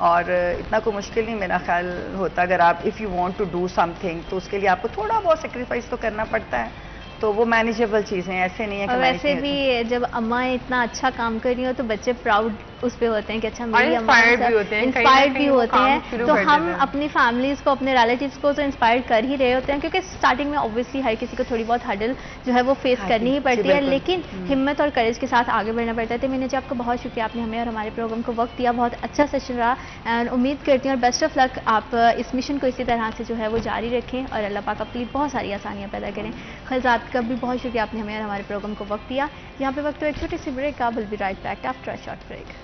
और इतना कोई मुश्किल नहीं मेरा ख्याल होता। अगर आप if you want to do something, तो उसके लिए आपको थोड़ा बहुत सेक्रीफाइस तो करना पड़ता है, तो वो मैनेजेबल चीज़ें, ऐसे नहीं है कि वैसे भी जब अम्मा इतना अच्छा काम कर रही हो, तो बच्चे प्राउड उस पे होते हैं कि अच्छा मेरी अम्मा इंस्पायर्ड भी होते हैं। तो हम अपनी फैमिलीज को, अपने रिलेटिव्स को तो इंस्पायर कर ही रहे होते हैं, क्योंकि स्टार्टिंग में ऑब्वियसली हर किसी को थोड़ी बहुत हडल जो है वो फेस करनी ही पड़ती है, लेकिन हिम्मत और करेज के साथ आगे बढ़ना पड़ता है। तो मैंने जी आपका बहुत शुक्रिया, आपने हमें और हमारे प्रोग्राम को वक्त दिया, बहुत अच्छा सेशन रहा, एंड उम्मीद करती हूँ और बेस्ट ऑफ लक, आप इस मिशन को इसी तरह से जो है वो जारी रखें, और अल्लाह पाक आपके लिए बहुत सारी आसानियाँ पैदा करें। खलजात का भी बहुत शुक्रिया, आपने हमें और हमारे प्रोग्राम को वक्त दिया। यहाँ पे वक्त तो एक छोटी सी ब्रेक का, will be right back after a short break.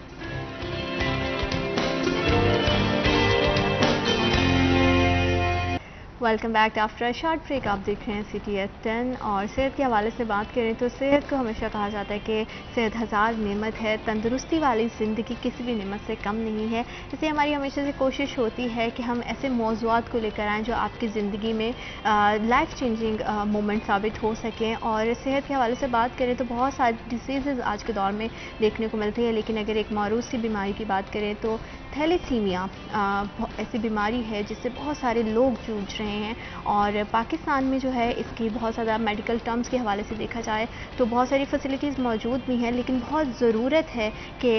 Welcome back after a short break. आप देख रहे हैं सिटी एट 10 और सेहत के हवाले से बात करें तो सेहत को हमेशा कहा जाता है कि सेहत हज़ार नेमत है, तंदुरुस्ती वाली ज़िंदगी किसी भी नेमत से कम नहीं है। इसलिए हमारी हमेशा से कोशिश होती है कि हम ऐसे मौज़ूआत को लेकर आएँ जो आपकी ज़िंदगी में लाइफ चेंजिंग मोमेंट साबित हो सकें। और सेहत के हवाले से बात करें तो बहुत सारी डिसीज़ आज के दौर में देखने को मिलती है, लेकिन अगर एक मारूफ सी बीमारी की बात करें तो थैलेसीमिया ऐसी बीमारी है जिससे बहुत सारे लोग जूझ रहे हैं। और पाकिस्तान में जो है इसकी बहुत ज़्यादा मेडिकल टर्म्स के हवाले से देखा जाए तो बहुत सारी फैसिलिटीज़ मौजूद भी हैं, लेकिन बहुत ज़रूरत है कि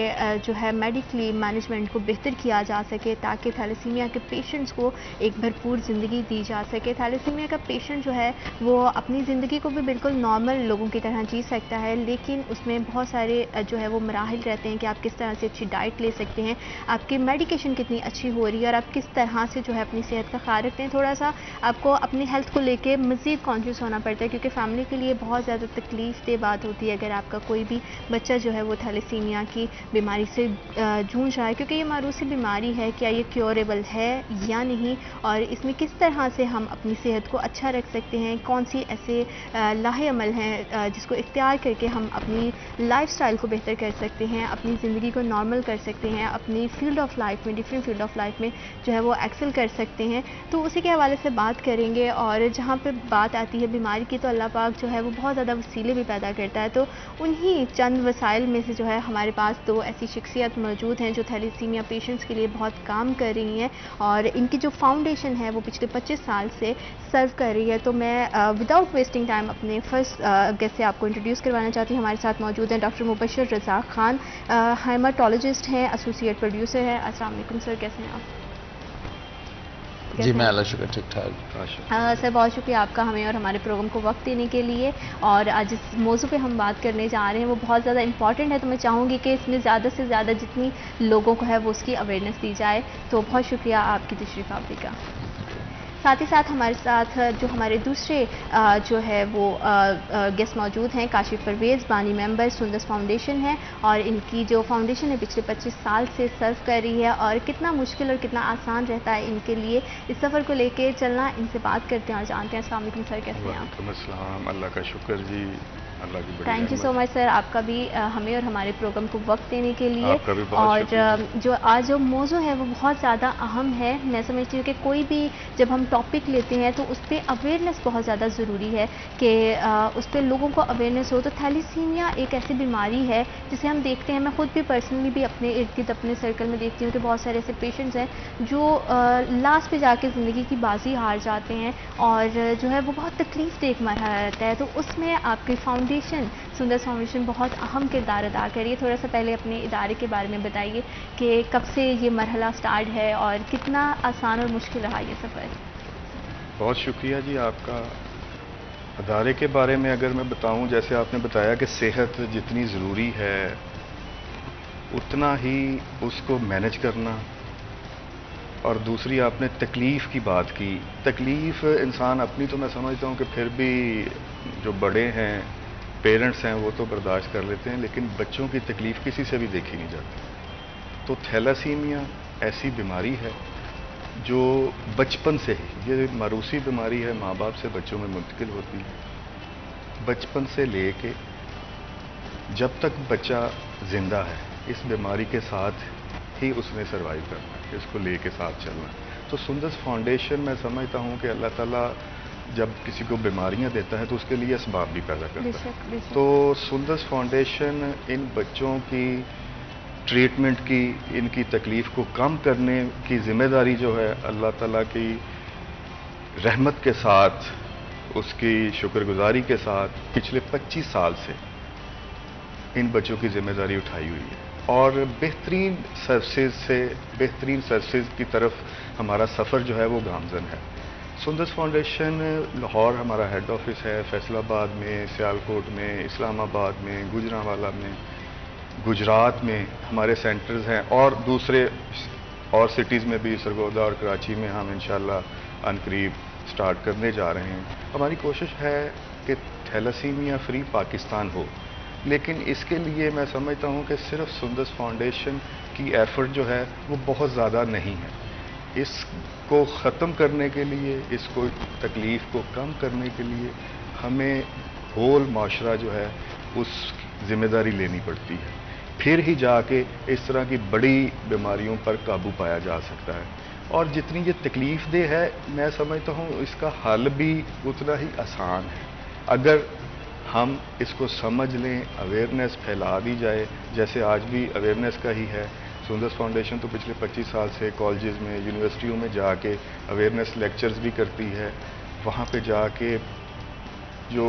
जो है मेडिकली मैनेजमेंट को बेहतर किया जा सके ताकि थैलेसीमिया के पेशेंट्स को एक भरपूर ज़िंदगी दी जा सके। थैलेसीमिया का पेशेंट जो है वो अपनी ज़िंदगी को भी बिल्कुल नॉर्मल लोगों की तरह जी सकता है, लेकिन उसमें बहुत सारे जो है वो मराहिल रहते हैं कि आप किस तरह से अच्छी डाइट ले सकते हैं, आपकी मेडिकेशन कितनी अच्छी हो रही है और आप किस तरह से जो है अपनी सेहत का ख्याल रखते हैं। थोड़ा सा आपको अपनी हेल्थ को लेके मज़ीद कॉन्शियस होना पड़ता है, क्योंकि फैमिली के लिए बहुत ज़्यादा तकलीफ दे बात होती है अगर आपका कोई भी बच्चा जो है वो थैलेसीमिया की बीमारी से जूझ रहा है, क्योंकि ये मारूसी बीमारी है। क्या ये क्योरेबल है या नहीं, और इसमें किस तरह से हम अपनी सेहत को अच्छा रख सकते हैं, कौन सी ऐसे लाहे अमल हैं जिसको इख्तियार करके हम अपनी लाइफ स्टाइल को बेहतर कर सकते हैं, अपनी ज़िंदगी को नॉर्मल कर सकते हैं, अपनी फील्ड ऑफ लाइफ में, डिफरेंट फील्ड ऑफ लाइफ में जो है वो एक्सेल कर सकते हैं। तो उसी के हवाले से बात करेंगे। और जहाँ पे बात आती है बीमारी की तो अल्लाह पाक जो है वो बहुत ज़्यादा वसीले भी पैदा करता है। तो उन्हीं चंद वसाइल में से जो है हमारे पास दो ऐसी शख्सियत मौजूद हैं जो थैलेसीमिया पेशेंट्स के लिए बहुत काम कर रही हैं और इनकी जो फाउंडेशन है वो पिछले 25 साल से सर्व कर रही है। तो मैं विदाउट वेस्टिंग टाइम अपने फर्स्ट गेस्ट से आपको इंट्रोड्यूस करवाना चाहती हूँ। हमारे साथ मौजूद हैं डॉक्टर मुबशर रज़ाक खान, हेमाटोलॉजिस्ट हैं, एसोसिएट प्रोड्यूसर हैं। अस्सलाम वालेकुम सर, कैसे हैं आप? जी मैं अल्लाह शुक्र ठीक ठाक। सर बहुत शुक्रिया आपका हमें और हमारे प्रोग्राम को वक्त देने के लिए। और आज जिस मौजू पे हम बात करने जा रहे हैं वो बहुत ज़्यादा इंपॉर्टेंट है, तो मैं चाहूँगी कि इसमें ज़्यादा से ज़्यादा जितनी लोगों को है वो उसकी अवेयरनेस दी जाए। तो बहुत शुक्रिया आपकी तशरीफ़ आवरी का। साथ ही साथ हमारे साथ जो हमारे दूसरे जो है वो गेस्ट मौजूद हैं, काशिफ परवेज़ बानी मेंबर सुंदस फाउंडेशन है और इनकी जो फाउंडेशन है पिछले 25 साल से सर्व कर रही है। और कितना मुश्किल और कितना आसान रहता है इनके लिए इस सफ़र को लेके चलना। इनसे बात करते हैं और जानते हैं। अस्सलाम वालेकुम सर, कैसे हैं आप? अस्सलाम, अल्लाह का शुक्र जी, अल्लाह की बड़ी thank you so much sir, आपका भी हमें और हमारे प्रोग्राम को वक्त देने के लिए। आपका भी बहुत और जो आज जो मौजू है वो बहुत ज़्यादा अहम है। मैं समझती हूँ कि कोई भी जब हम टॉपिक लेते हैं तो उस पर अवेयरनेस बहुत ज़्यादा ज़रूरी है कि उस पर लोगों को अवेयरनेस हो। तो थैलेसीमिया एक ऐसी बीमारी है जिसे हम देखते हैं, मैं खुद भी पर्सनली भी अपने इर्द गिर्द अपने सर्कल में देखती हूँ कि बहुत सारे ऐसे पेशेंट्स हैं जो लास्ट पे जाके ज़िंदगी की बाजी हार जाते हैं और जो है वो बहुत तकलीफ देख मरहला रहता है। तो उसमें आपकी फाउंडेशन सुंदस फाउंडेशन बहुत अहम किरदार अदा कर रही है। थोड़ा सा पहले अपने इदारे के बारे में बताइए कि कब से ये मरहला स्टार्ट है और कितना आसान और मुश्किल रहा ये सफ़र? बहुत शुक्रिया जी आपका। अदारे के बारे में अगर मैं बताऊं, जैसे आपने बताया कि सेहत जितनी ज़रूरी है उतना ही उसको मैनेज करना, और दूसरी आपने तकलीफ़ की बात की। तकलीफ़ इंसान अपनी तो मैं समझता हूं कि फिर भी जो बड़े हैं पेरेंट्स हैं वो तो बर्दाश्त कर लेते हैं, लेकिन बच्चों की तकलीफ़ किसी से भी देखी नहीं जाती। तो थैलेसीमिया ऐसी बीमारी है जो बचपन से ही, ये मारूसी बीमारी है, माँ बाप से बच्चों में मुंतकिल होती है। बचपन से लेके जब तक बच्चा ज़िंदा है इस बीमारी के साथ ही उसने सर्वाइव करना है, इसको लेके साथ चलना। तो सुंदस फाउंडेशन मैं समझता हूँ कि अल्लाह ताला जब किसी को बीमारियां देता है तो उसके लिए असबाब भी पैदा करता है। तो सुंदस फाउंडेशन इन बच्चों की ट्रीटमेंट की, इनकी तकलीफ़ को कम करने की ज़िम्मेदारी जो है अल्लाह ताला की रहमत के साथ, उसकी शुक्रगुजारी के साथ पिछले 25 साल से इन बच्चों की ज़िम्मेदारी उठाई हुई है और बेहतरीन सर्विसेज की तरफ हमारा सफ़र जो है वो गामज़न है। सुंदस फाउंडेशन लाहौर हमारा हेड ऑफिस है, फैसलाबाद में, सियालकोट में, इस्लामाबाद में, गुजरांवाला में, गुजरात में हमारे सेंटर्स हैं और दूसरे और सिटीज़ में भी, सरगोदा और कराची में हम इंशाल्लाह अनकरीब स्टार्ट करने जा रहे हैं। हमारी कोशिश है कि थैलेसीमिया फ्री पाकिस्तान हो, लेकिन इसके लिए मैं समझता हूँ कि सिर्फ सुंदस फाउंडेशन की एफर्ट जो है वो बहुत ज़्यादा नहीं है। इसको ख़त्म करने के लिए, इसको तकलीफ़ को कम करने के लिए हमें होल माशरा जो है उस जिम्मेदारी लेनी पड़ती है। फिर ही जाके इस तरह की बड़ी बीमारियों पर काबू पाया जा सकता है। और जितनी ये तकलीफ़ दे है, मैं समझता हूँ इसका हल भी उतना ही आसान है अगर हम इसको समझ लें, अवेयरनेस फैला दी जाए। जैसे आज भी अवेयरनेस का ही है। सुंदर्स फाउंडेशन तो पिछले 25 साल से कॉलेजेस में, यूनिवर्सिटियों में जाके अवेयरनेस लेक्चर्स भी करती है। वहाँ पे जाके जो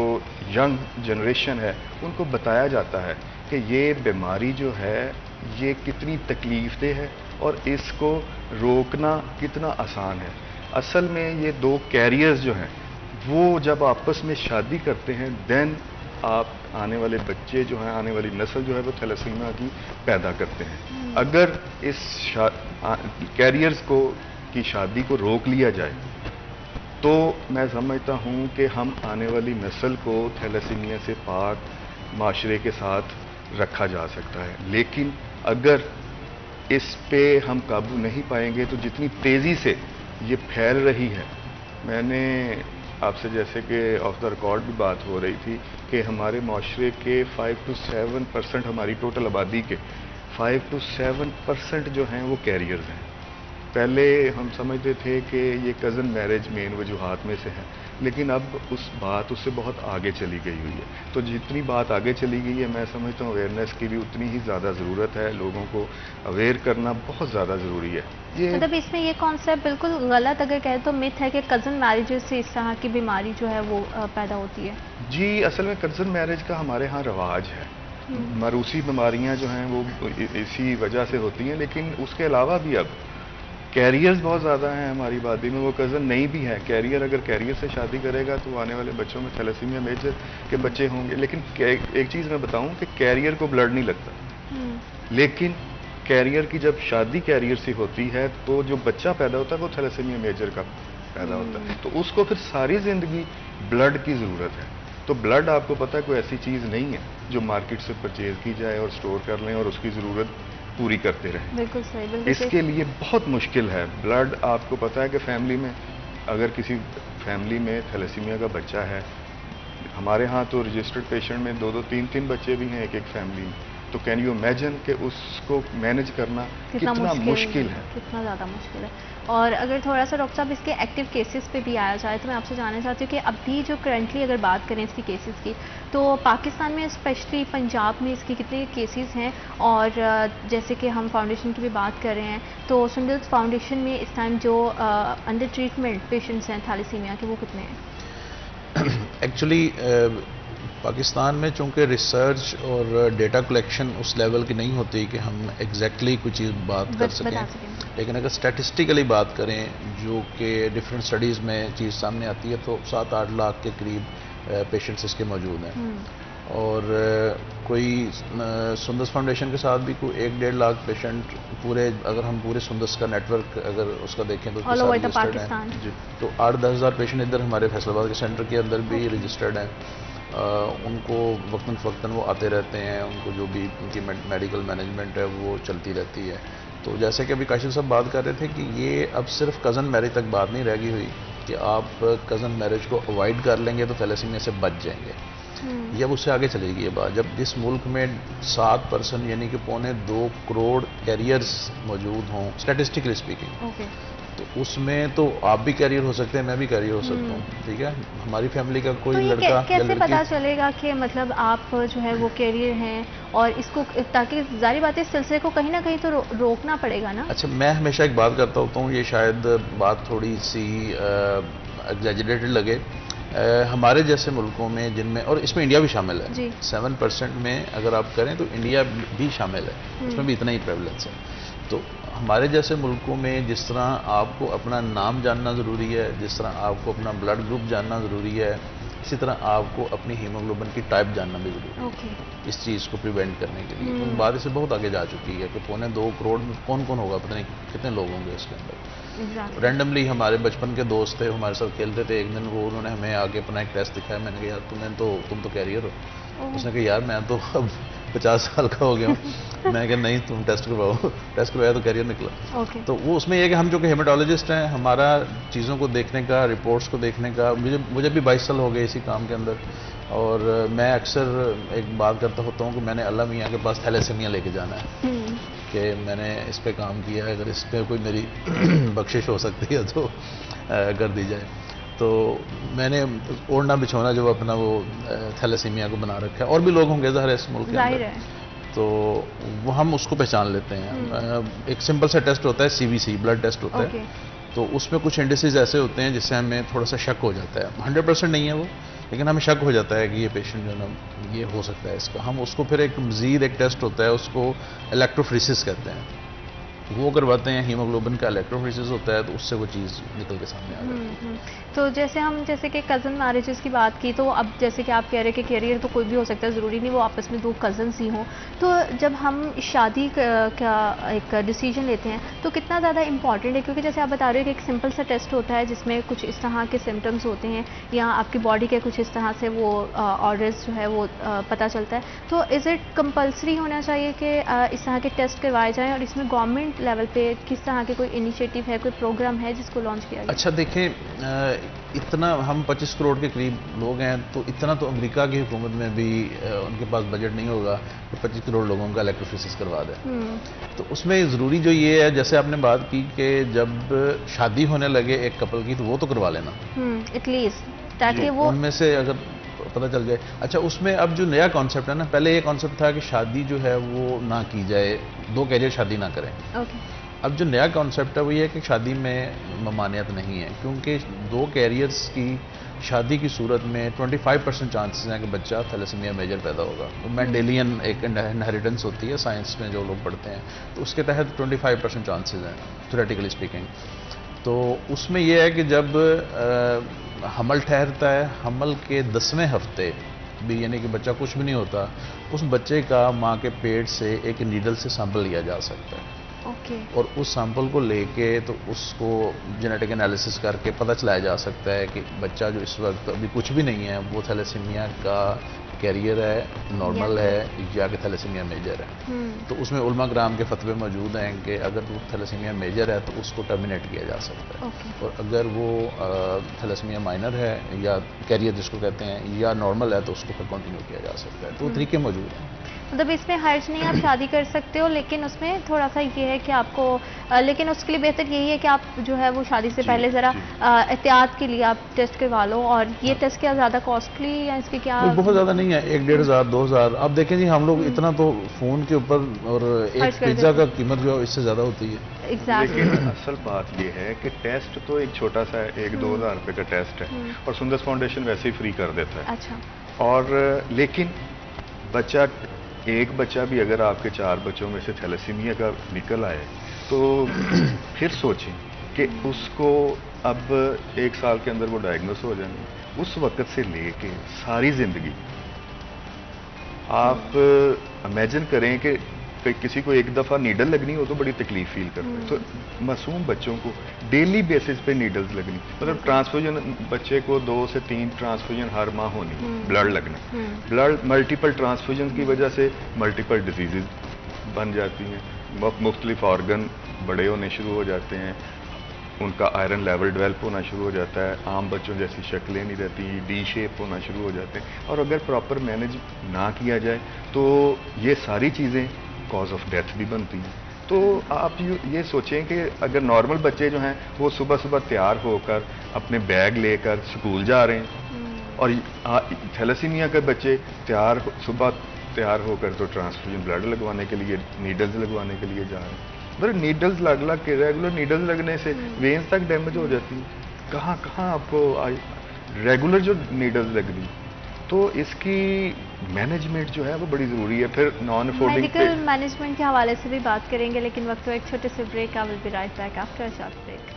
यंग जनरेशन है उनको बताया जाता है कि ये बीमारी जो है ये कितनी तकलीफ़देह है और इसको रोकना कितना आसान है। असल में ये दो कैरियर्स जो हैं वो जब आपस में शादी करते हैं, देन आप आने वाले बच्चे जो हैं, आने वाली नस्ल जो है वो थैलेसीमिया की पैदा करते हैं। अगर इस कैरियर्स को की शादी को रोक लिया जाए तो मैं समझता हूँ कि हम आने वाली नस्ल को थैलेसीमिया से पाक माशरे के साथ रखा जा सकता है। लेकिन अगर इस पे हम काबू नहीं पाएंगे तो जितनी तेज़ी से ये फैल रही है, मैंने आपसे जैसे कि ऑफ द रिकॉर्ड भी बात हो रही थी कि हमारे माशरे के 5 to 7% हमारी टोटल आबादी के 5 to 7% जो हैं वो कैरियर्स हैं। पहले हम समझते थे कि ये कज़न मैरिज मेन वजूहात में से है, लेकिन अब उससे बहुत आगे चली गई हुई है। तो जितनी बात आगे चली गई है, मैं समझता हूँ अवेयरनेस की भी उतनी ही ज़्यादा ज़रूरत है। लोगों को अवेयर करना बहुत ज़्यादा ज़रूरी है। ये मतलब इसमें ये कॉन्सेप्ट बिल्कुल गलत अगर कहें तो मिथ है कि कज़न मैरिजेस से इस तरह की बीमारी जो है वो पैदा होती है। जी, असल में कज़न मैरिज का हमारे यहाँ रवाज है। मरूसी बीमारियाँ जो हैं वो इसी वजह से होती हैं, लेकिन उसके अलावा भी अब कैरियर्स बहुत ज़्यादा हैं हमारी आबादी में। वो कज़न नहीं भी हैं। कैरियर अगर कैरियर से शादी करेगा तो आने वाले बच्चों में थैलेसीमिया मेजर के बच्चे होंगे। लेकिन एक चीज़ मैं बताऊं कि कैरियर को ब्लड नहीं लगता, लेकिन कैरियर की जब शादी कैरियर से होती है तो जो बच्चा पैदा होता है वो थैलेसीमिया मेजर का पैदा होता है। तो उसको फिर सारी ज़िंदगी ब्लड की ज़रूरत है। तो ब्लड आपको पता है कोई ऐसी चीज़ नहीं है जो मार्केट से परचेज़ की जाए और स्टोर कर लें और उसकी ज़रूरत पूरी करते रहें। बिल्कुल सही, बिल्कुल इसके लिए बहुत मुश्किल है। ब्लड आपको पता है कि फैमिली में अगर किसी फैमिली में थैलेसीमिया का बच्चा है, हमारे यहाँ तो रजिस्टर्ड पेशेंट में 2-2, 3-3 बच्चे भी हैं एक फैमिली में। तो कैन यू इमेजिन कि उसको मैनेज करना कितना मुश्किल है, कितना ज़्यादा मुश्किल है। और अगर थोड़ा सा डॉक्टर साहब इसके एक्टिव केसेस पे भी आया जाए तो मैं आपसे जानना चाहती हूँ कि अभी जो करंटली अगर बात करें इसकी केसेस की, तो पाकिस्तान में स्पेशली पंजाब में इसके कितने केसेस हैं? और जैसे कि हम फाउंडेशन की भी बात कर रहे हैं तो सुंदर्स फाउंडेशन में इस टाइम जो अंडर ट्रीटमेंट पेशेंट्स हैं थैलेसीमिया के वो कितने हैं? एक्चुअली पाकिस्तान में चूँकि रिसर्च और डेटा कलेक्शन उस लेवल की नहीं होती कि हम एग्जैक्टली कुछ चीज़ बात कर सकें, लेकिन अगर स्टैटिस्टिकली बात करें जो कि डिफरेंट स्टडीज़ में चीज़ सामने आती है तो 7-8 लाख के करीब पेशेंट्स इसके मौजूद हैं। और कोई सुंदर्स फाउंडेशन के साथ भी कोई 1-1.5 लाख पेशेंट पूरे, अगर हम पूरे सुंदर्स का नेटवर्क अगर उसका देखें तो उसके साथ रजिस्टर्ड हैं जी। तो 8-10 हज़ार पेशेंट इधर हमारे फैसलाबाद के सेंटर के अंदर भी रजिस्टर्ड हैं। उनको वक्तन फ़वक्तन वो आते रहते हैं, उनको जो भी उनकी मेडिकल मैनेजमेंट है वो चलती रहती है। तो जैसे कि अभी काशिफ साहब बात कर रहे थे कि ये अब सिर्फ कज़न मैरिज तक बात नहीं रह गई हुई कि आप कज़न मैरिज को अवॉइड कर लेंगे तो थैलेसीमिया से बच जाएंगे। ये अब उससे आगे चलेगी ये बात। जब जिस मुल्क में 7% यानी कि 2.25 करोड़ कैरियर्स मौजूद हों स्टैटिस्टिकली स्पीकिंग, तो उसमें तो आप भी कैरियर हो सकते हैं, मैं भी कैरियर हो सकता हूँ, ठीक है। हमारी फैमिली का कोई लड़का कैसे पता चलेगा कि मतलब आप जो है वो कैरियर हैं? और इसको ताकि जारी बात है इस सिलसिले को कहीं ना कहीं तो रोकना पड़ेगा ना। अच्छा, मैं हमेशा एक बात करता होता हूँ, ये शायद बात थोड़ी सी एग्जैजरेटेड लगे, हमारे जैसे मुल्कों में जिनमें, और इसमें इंडिया भी शामिल है, 7% में अगर आप करें तो इंडिया भी शामिल है, उसमें भी इतना ही प्रेवलेंस है। तो हमारे जैसे मुल्कों में जिस तरह आपको अपना नाम जानना ज़रूरी है, जिस तरह आपको अपना ब्लड ग्रुप जानना ज़रूरी है, इसी तरह आपको अपनी हीमोग्लोबिन की टाइप जानना भी ज़रूरी है इस चीज़ को प्रिवेंट करने के लिए। तो बात इससे बहुत आगे जा चुकी है कि 2.25 करोड़ में कौन कौन होगा, पता नहीं कितने लोग होंगे इसके अंदर। रैंडमली हमारे बचपन के दोस्त थे, हमारे साथ खेलते थे, एक दिन वो उन्होंने हमें आगे अपना एक टेस्ट दिखाया, मैंने कहा यार तुम तो कैरियर हो। उसने कहा यार मैं तो अब 50 साल का हो गया हूँ। मैं कहा नहीं तुम टेस्ट करवाओ, टेस्ट करवाया तो कैरियर निकला। तो वो उसमें यह कि हम जो कि हेमाटोलॉजिस्ट हैं, हमारा चीज़ों को देखने का, रिपोर्ट्स को देखने का, मुझे भी 22 साल हो गए इसी काम के अंदर। और मैं अक्सर एक बात करता होता हूँ कि मैंने अल्लाह मियाँ के पास थैलेसीमिया लेके जाना है कि मैंने इस पे काम किया है, अगर इस पे कोई मेरी बख्शिश हो सकती है तो कर दी जाए। तो मैंने ओढ़ना बिछोना जो अपना वो थैलेसीमिया को बना रखा है, और भी लोग होंगे ज़ाहिर है इस मुल्क के अंदर, तो वो हम उसको पहचान लेते हैं। एक सिंपल सा टेस्ट होता है CBC, ब्लड टेस्ट होता है, तो उसमें कुछ इंडिसेस ऐसे होते हैं जिससे हमें थोड़ा सा शक हो जाता है। 100% नहीं है वो, लेकिन हमें शक हो जाता है कि ये पेशेंट जो है ना ये हो सकता है इसका। हम उसको फिर एक मज़ीद एक टेस्ट होता है, उसको इलेक्ट्रोफोरेसिस कहते हैं, वो करवाते हैं। हीमोग्लोबिन का इलेक्ट्रोफोरेसिस होता है, तो उससे वो चीज़ निकल के सामने आ जाती है। तो जैसे कि कज़न मैरिजेस की बात की, तो अब जैसे कि आप कह रहे हैं कि कैरियर तो कोई भी हो सकता है, ज़रूरी नहीं वो आपस में 2 कज़न्स ही हों। तो जब हम शादी का एक डिसीजन लेते हैं तो कितना ज़्यादा इंपॉर्टेंट है, क्योंकि जैसे आप बता रहे हो कि एक सिंपल सा टेस्ट होता है जिसमें कुछ इस तरह के सिम्टम्स होते हैं या आपकी बॉडी के कुछ इस तरह से वो ऑर्डर्स जो है वो पता चलता है। तो इज़ इट कंपल्सरी होना चाहिए कि इस तरह के टेस्ट करवाए जाएँ, और इसमें गवर्नमेंट लेवल पे किस तरह के कोई इनिशिएटिव है, कोई प्रोग्राम है जिसको लॉन्च किया गया? अच्छा देखें, इतना हम 25 करोड़ के करीब लोग हैं, तो इतना तो अमेरिका की हुकूमत में भी उनके पास बजट नहीं होगा कि 25 करोड़ लोगों का इलेक्ट्रोफोरेसिस करवा दें। तो उसमें ज़रूरी जो ये है, जैसे आपने बात की कि जब शादी होने लगे एक कपल की, तो वो तो करवा लेना एटलीस्ट, ताकि वो उनमें से अगर पता चल जाए। अच्छा, उसमें अब जो नया कॉन्सेप्ट है ना, पहले ये कॉन्सेप्ट था कि शादी जो है वो ना की जाए, 2 कैरियर शादी ना करें। अब जो नया कॉन्सेप्ट है वो ये है कि शादी में ममानियत नहीं है, क्योंकि 2 कैरियर्स की शादी की सूरत में 25% चांसेस हैं कि बच्चा थैलेसीमिया मेजर पैदा होगा। तो मेंडेलियन एक इनहेरिटेंस होती है साइंस में जो लोग पढ़ते हैं, तो उसके तहत 25% चांसेस हैं थ्योरेटिकली स्पीकिंग। तो उसमें यह है कि जब हमल ठहरता है, हमल के 10वें हफ्ते भी, यानी कि बच्चा कुछ भी नहीं होता, उस बच्चे का माँ के पेट से एक नीडल से सैंपल लिया जा सकता है। और उस सैंपल को लेके तो उसको जेनेटिक एनालिसिस करके पता चलाया जा सकता है कि बच्चा जो इस वक्त अभी कुछ भी नहीं है वो थैलेसीमिया का कैरियर है, नॉर्मल है या कि थैलेसीमिया मेजर है। तो उसमें उलमा ग्राम के फतवे मौजूद हैं कि अगर वो थैलेसीमिया मेजर है तो उसको टर्मिनेट किया जा सकता है, और अगर वो थैलेसीमिया माइनर है या कैरियर जिसको कहते हैं या नॉर्मल है तो उसको फिर कंटिन्यू किया जा सकता है। तो तरीके मौजूद हैं। मतलब इसमें हर्ज नहीं, आप शादी कर सकते हो, लेकिन उसमें थोड़ा सा ये है कि आपको लेकिन उसके लिए बेहतर यही है कि आप जो है वो शादी से पहले ज़रा एहतियात के लिए आप टेस्ट करवा लो। और ये टेस्ट क्या ज़्यादा कॉस्टली या इसके क्या? बहुत ज़्यादा नहीं है, 1-1.5 हज़ार 2 हज़ार। अब देखें जी, हम लोग इतना तो फ़ोन के ऊपर, और एक पिज्ज़ा का कीमत जो है इससे ज़्यादा होती है। लेकिन असल बात ये है कि टेस्ट तो एक छोटा सा 1-2 हज़ार रुपये का टेस्ट है, और सुंदर फाउंडेशन वैसे ही फ्री कर देता है। अच्छा। और लेकिन एक बच्चा भी अगर आपके 4 बच्चों में से थैलेसीमिया का निकल आए, तो फिर सोचें कि उसको अब 1 साल के अंदर वो डायग्नोस हो जाएंगे। उस वक्त से लेके सारी जिंदगी आप इमेजिन करें कि किसी को एक दफ़ा नीडल लगनी हो तो बड़ी तकलीफ फील करते हैं। तो मासूम बच्चों को डेली बेसिस पे नीडल्स लगनी, मतलब ट्रांसफ्यूजन बच्चे को 2 से 3 ट्रांसफ्यूजन हर माह होनी, ब्लड लगना। ब्लड मल्टीपल ट्रांसफ्यूजन की वजह से मल्टीपल डिजीज़ बन जाती हैं, मुख्तलिफ ऑर्गन बड़े होने शुरू हो जाते हैं, उनका आयरन लेवल डेवलप होना शुरू हो जाता है, आम बच्चों जैसी शक्लें नहीं रहती, डी शेप होना शुरू हो जाते हैं। और अगर प्रॉपर मैनेज ना किया जाए तो ये सारी चीज़ें कॉज ऑफ डेथ भी बनती हैं। तो आप ये सोचें कि अगर नॉर्मल बच्चे जो हैं वो सुबह सुबह तैयार होकर अपने बैग लेकर स्कूल जा रहे हैं, और थैलेसीमिया के बच्चे सुबह तैयार होकर तो ट्रांसफ्यूजन ब्लड लगवाने के लिए, नीडल्स लगवाने के लिए जा रहे हैं। मतलब नीडल्स लग के रेगुलर नीडल्स लगने से वेन्स तक डैमेज हो जाती है। कहाँ आपको रेगुलर जो नीडल्स लग रही, तो इसकी मैनेजमेंट जो है वो बड़ी ज़रूरी है। फिर नॉन अफोर्डिंग मेडिकल मैनेजमेंट के हवाले से भी बात करेंगे, लेकिन वक्त एक छोटे से break. I will be right back after a short break.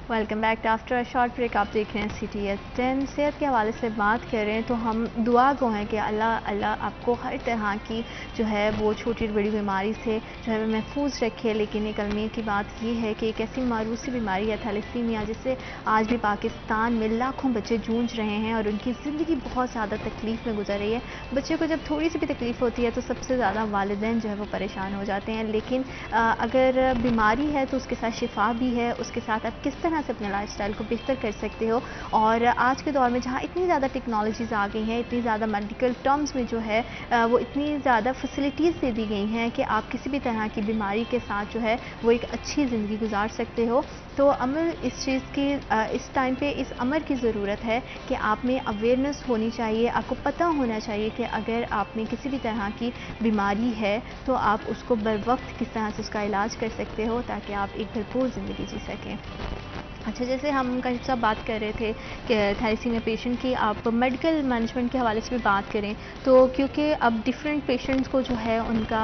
Welcome back after a short break. आप देख रहे हैं CTS10। सेहत के हवाले से बात कर रहे हैं तो हम दुआ गो हैं कि अल्लाह अल्लाह आपको हर तरह की जो है वो छोटी बड़ी बीमारी से जो है महफूज रखे। लेकिन एक अलमी की बात ये है कि एक ऐसी मारूसी बीमारी है थैलेसीमिया, जिससे आज भी पाकिस्तान में लाखों बच्चे जूझ रहे हैं और उनकी ज़िंदगी बहुत ज़्यादा तकलीफ़ में गुजर रही है। बच्चे को जब थोड़ी सी भी तकलीफ़ होती है तो सबसे ज़्यादा वालिदैन जो है वो परेशान हो जाते हैं। लेकिन अगर बीमारी है तो उसके साथ शिफा भी है, उसके साथ आप किस तरह से अपने लाइफस्टाइल को बेहतर कर सकते हो। और आज के दौर में जहाँ इतनी ज़्यादा टेक्नोलॉजीज़ आ गई हैं, इतनी ज़्यादा मेडिकल टर्म्स में जो है वो इतनी ज़्यादा फैसिलिटीज़ दे दी गई हैं कि आप किसी भी तरह की बीमारी के साथ जो है वो एक अच्छी ज़िंदगी गुजार सकते हो। तो अमल इस चीज़ की इस टाइम पे इस अमर की ज़रूरत है कि आप में अवेयरनेस होनी चाहिए। आपको पता होना चाहिए कि अगर आप में किसी भी तरह की बीमारी है तो आप उसको बर वक्त किस तरह से उसका इलाज कर सकते हो ताकि आप एक भरपूर ज़िंदगी जी सकें। अच्छा, जैसे हम कल सब बात कर रहे थे कि थैलेसीमिया पेशेंट की आप मेडिकल मैनेजमेंट के हवाले से भी बात करें तो क्योंकि अब डिफरेंट पेशेंट्स को जो है उनका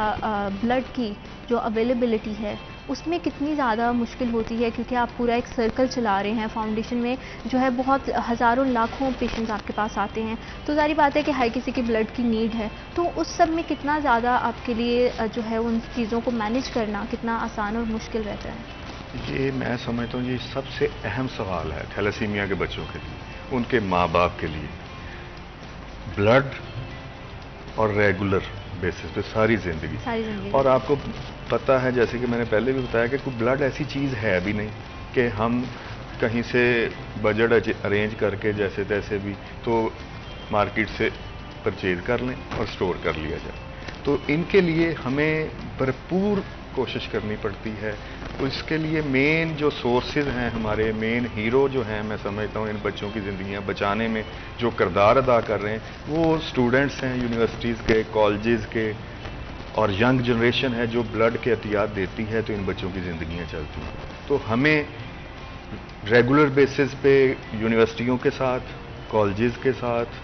ब्लड की जो अवेलेबिलिटी है उसमें कितनी ज़्यादा मुश्किल होती है, क्योंकि आप पूरा एक सर्कल चला रहे हैं। फाउंडेशन में जो है बहुत हज़ारों लाखों पेशेंट्स आपके पास आते हैं, तो सारी बात है कि हर किसी की ब्लड की नीड है। तो उस सब में कितना ज़्यादा आपके लिए जो है उन चीज़ों को मैनेज करना कितना आसान और मुश्किल रहता है? ये मैं समझता हूँ ये सबसे अहम सवाल है थैलेसीमिया के बच्चों के लिए, उनके माँ बाप के लिए। ब्लड और रेगुलर बेसिस पे सारी जिंदगी। और आपको पता है, जैसे कि मैंने पहले भी बताया, कि कोई ब्लड ऐसी चीज़ है भी नहीं कि हम कहीं से बजट अरेंज करके जैसे तैसे भी तो मार्केट से परचेज कर लें और स्टोर कर लिया जाए। तो इनके लिए हमें भरपूर कोशिश करनी पड़ती है। तो इसके लिए मेन जो सोर्सेज हैं, हमारे मेन हीरो जो हैं, मैं समझता हूँ इन बच्चों की ज़िंदगियाँ बचाने में जो किरदार अदा कर रहे हैं, वो स्टूडेंट्स हैं यूनिवर्सिटीज़ के, कॉलेजेस के, और यंग जनरेशन है जो ब्लड के एहतियात देती है, तो इन बच्चों की ज़िंदगियाँ चलती हैं। तो हमें रेगुलर बेसिस पे यूनिवर्सिटियों के साथ, कॉलेजेस के साथ,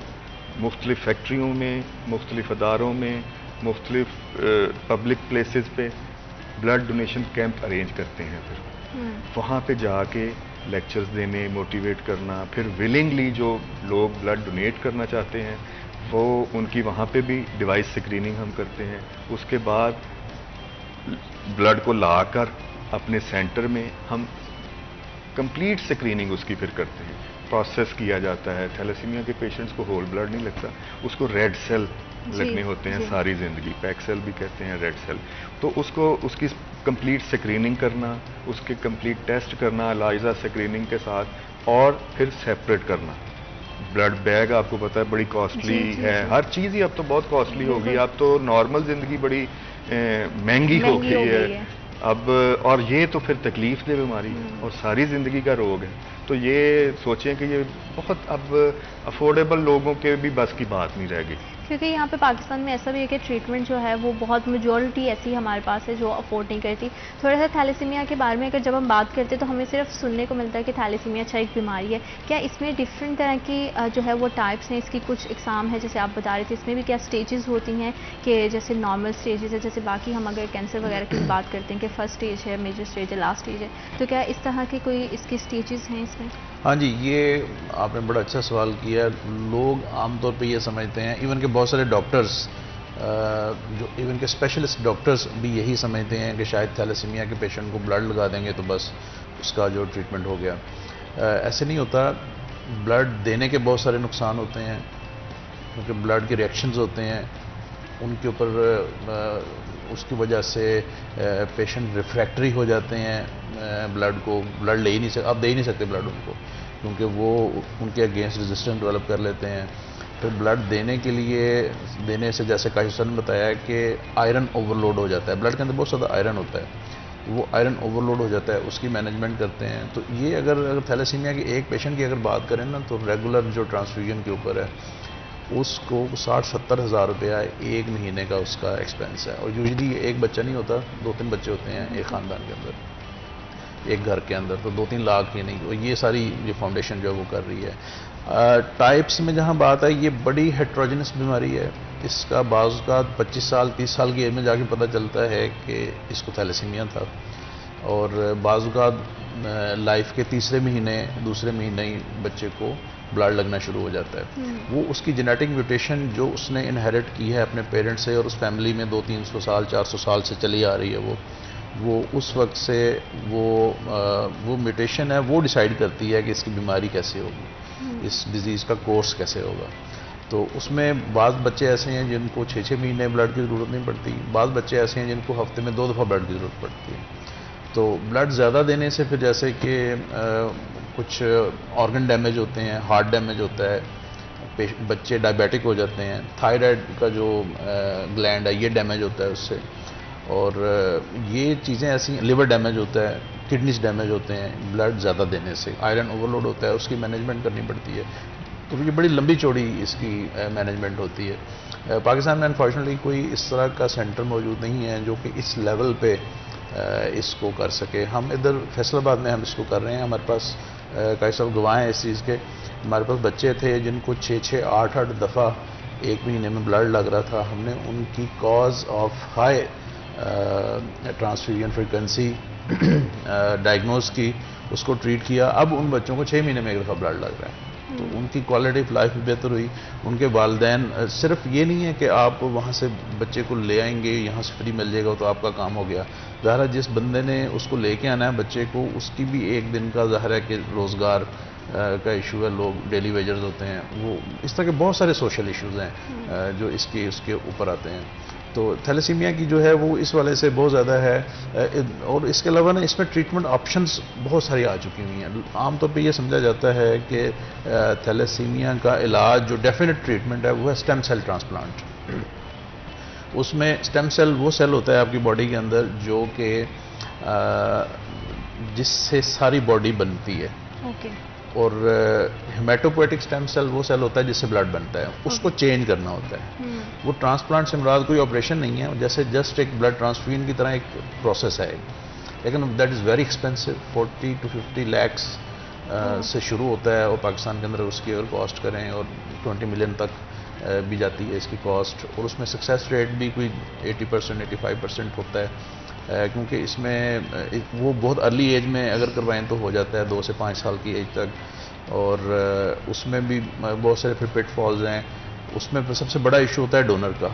मुख्तलिफ फैक्ट्रियों में, मुख्तलिफ अदारों में, मुख्तलिफ पब्लिक प्लेसेस पे ब्लड डोनेशन कैंप अरेंज करते हैं। फिर वहाँ पे जाके लेक्चर्स देने, मोटिवेट करना, फिर विलिंगली जो लोग ब्लड डोनेट करना चाहते हैं वो उनकी वहाँ पे भी डिवाइस स्क्रीनिंग हम करते हैं। उसके बाद ब्लड को लाकर अपने सेंटर में हम कंप्लीट स्क्रीनिंग उसकी फिर करते हैं, प्रोसेस किया जाता है। थैलेसीमिया के पेशेंट्स को होल ब्लड नहीं लगता, उसको रेड सेल लगने होते हैं सारी ज़िंदगी, पैक सेल भी कहते हैं, रेड सेल। तो उसको उसकी कंप्लीट स्क्रीनिंग करना, उसके कंप्लीट टेस्ट करना एलाइजा स्क्रीनिंग के साथ, और फिर सेपरेट करना। ब्लड बैग आपको पता है बड़ी कॉस्टली है, हर चीज़ ही अब तो बहुत कॉस्टली हो गई। अब तो नॉर्मल ज़िंदगी बड़ी महंगी हो गई है अब, और ये तो फिर तकलीफ दे बीमारी है और सारी ज़िंदगी का रोग है। तो ये सोचें कि ये बहुत अब अफोर्डेबल लोगों के भी बस की बात नहीं रह गई, क्योंकि यहाँ पे पाकिस्तान में ऐसा भी है कि ट्रीटमेंट जो है वो बहुत मेजॉरिटी ऐसी हमारे पास है जो अफोर्ड नहीं करती। थोड़ा सा थैलेसीमिया के बारे में अगर जब हम बात करते हैं तो हमें सिर्फ सुनने को मिलता है कि थैलेसीमिया अच्छा एक बीमारी है। क्या इसमें डिफरेंट तरह की जो है वो टाइप्स हैं, इसकी कुछ एग्जाम है जैसे आप बता रहे थे, इसमें भी क्या स्टेजेस होती हैं कि जैसे नॉर्मल स्टेजेस है, जैसे बाकी हम अगर कैंसर वगैरह की बात करते हैं कि फर्स्ट स्टेज है, मेजर स्टेज है, लास्ट स्टेज है, तो क्या इस तरह के कोई इसके स्टेजेस हैं इसमें? हाँ जी, ये आपने बड़ा अच्छा सवाल किया। लोग आमतौर पे ये समझते हैं, इवन के बहुत सारे डॉक्टर्स, जो इवन के स्पेशलिस्ट डॉक्टर्स भी यही समझते हैं कि शायद थैलेसीमिया के पेशेंट को ब्लड लगा देंगे तो बस उसका जो ट्रीटमेंट हो गया। ऐसे नहीं होता। ब्लड देने के बहुत सारे नुकसान होते हैं, क्योंकि ब्लड के रिएक्शंस होते हैं, उनके ऊपर उसकी वजह से पेशेंट रिफ्रैक्टरी हो जाते हैं ब्लड को, ब्लड ले ही नहीं सकते, आप दे ही नहीं सकते ब्लड उनको, क्योंकि वो उनके अगेंस्ट रेजिस्टेंस डेवलप कर लेते हैं। फिर ब्लड देने के लिए, देने से जैसे काशिफ सर ने बताया कि आयरन ओवरलोड हो जाता है, ब्लड के अंदर बहुत ज़्यादा आयरन होता है, वो आयरन ओवरलोड हो जाता है, उसकी मैनेजमेंट करते हैं। तो ये अगर थैलेसीमिया के एक पेशेंट की अगर बात करें ना, तो रेगुलर जो ट्रांसफ्यूजन के ऊपर है उसको 60-70 हज़ार रुपया एक महीने का उसका एक्सपेंस है। और यूजली एक बच्चा नहीं होता, 2-3 बच्चे होते हैं एक ख़ानदान के अंदर, एक घर के अंदर, तो 2-3 लाख ही नहीं। और ये सारी ये फाउंडेशन जो है वो कर रही है। टाइप्स में जहाँ बात है, ये बड़ी हेट्रोजेनस बीमारी है। इसका बाज़ का 25 साल 30 साल की एज में जाके पता चलता है कि इसको थैलेसीमिया था, और बाज़ का लाइफ के तीसरे महीने दूसरे महीने ही बच्चे को ब्लड लगना शुरू हो जाता है। वो उसकी जेनेटिक म्यूटेशन जो उसने इनहेरिट की है अपने पेरेंट्स से और उस फैमिली में 200-300 साल 400 साल से चली आ रही है, वो उस वक्त से वो म्यूटेशन है वो डिसाइड करती है कि इसकी बीमारी कैसे होगी, इस डिज़ीज़ का कोर्स कैसे होगा। तो उसमें बाज़ बच्चे ऐसे हैं जिनको 6-6 महीने ब्लड की ज़रूरत नहीं पड़ती, बाज़ बच्चे ऐसे हैं जिनको हफ्ते में 2 दफ़ा ब्लड की ज़रूरत पड़ती है। तो ब्लड ज़्यादा देने से फिर जैसे कि कुछ ऑर्गन डैमेज होते हैं, हार्ट डैमेज होता है, बच्चे डायबिटिक हो जाते हैं, थायराइड का जो ग्लैंड है ये डैमेज होता है उससे, और ये चीज़ें ऐसी, लिवर डैमेज होता है, किडनीज डैमेज होते हैं ब्लड ज़्यादा देने से, आयरन ओवरलोड होता है, उसकी मैनेजमेंट करनी पड़ती है। तो ये बड़ी लंबी चौड़ी इसकी मैनेजमेंट होती है। पाकिस्तान में अनफॉर्चुनेटली कोई इस तरह का सेंटर मौजूद नहीं है जो कि इस लेवल पे इसको कर सके। हम इधर फैसलाबाद में हम इसको कर रहे हैं, हमारे पास कई सब गवाह हैं इस चीज़ के। हमारे पास बच्चे थे जिनको 6-6, 8-8 दफ़ा एक महीने में ब्लड लग रहा था। हमने उनकी cause of high transfusion frequency diagnose की, उसको ट्रीट किया। अब उन बच्चों को 6 महीने में एक दफ़ा ब्लड लग रहा है, तो उनकी क्वालिटी ऑफ लाइफ भी बेहतर हुई। उनके वालिदैन, सिर्फ ये नहीं है कि आप वहाँ से बच्चे को ले आएंगे, यहाँ से फ्री मिल जाएगा तो आपका काम हो गया। ज़ाहिर है जिस बंदे ने उसको लेके आना है बच्चे को, उसकी भी एक दिन का ज़ाहिर है कि रोज़गार का इशू है, लोग डेली वेजर्स होते हैं, वो इस तरह के बहुत सारे सोशल इश्यूज़ हैं जो उसके ऊपर आते हैं। तो थैलेसीमिया की जो है वो इस वाले से बहुत ज़्यादा है। और इसके अलावा ना इसमें ट्रीटमेंट ऑप्शंस बहुत सारी आ चुकी हुई हैं। आमतौर पे ये समझा जाता है कि थैलेसीमिया का इलाज जो डेफिनेट ट्रीटमेंट है वो है स्टेम सेल ट्रांसप्लांट। उसमें स्टेम सेल वो सेल होता है आपकी बॉडी के अंदर जो कि जिससे सारी बॉडी बनती है। और हेमेटोपोएटिक स्टेम सेल वो सेल होता है जिससे ब्लड बनता है, उसको चेंज करना होता है। वो ट्रांसप्लांट से मुराद कोई ऑपरेशन नहीं है, जैसे जस्ट एक ब्लड ट्रांसफ्यूजन की तरह एक प्रोसेस है, लेकिन that is very expensive. 40 to 50 lakhs से शुरू होता है और पाकिस्तान के अंदर उसकी अगर कॉस्ट करें और 20 मिलियन तक भी जाती है इसकी कॉस्ट। और उसमें सक्सेस रेट भी कोई 80% 85% होता है, क्योंकि इसमें वो बहुत अर्ली एज में अगर करवाएं तो हो जाता है 2 से 5 साल की एज तक। और उसमें भी बहुत सारे फिर पिटफॉल्स हैं। उसमें सबसे बड़ा इशू होता है डोनर का।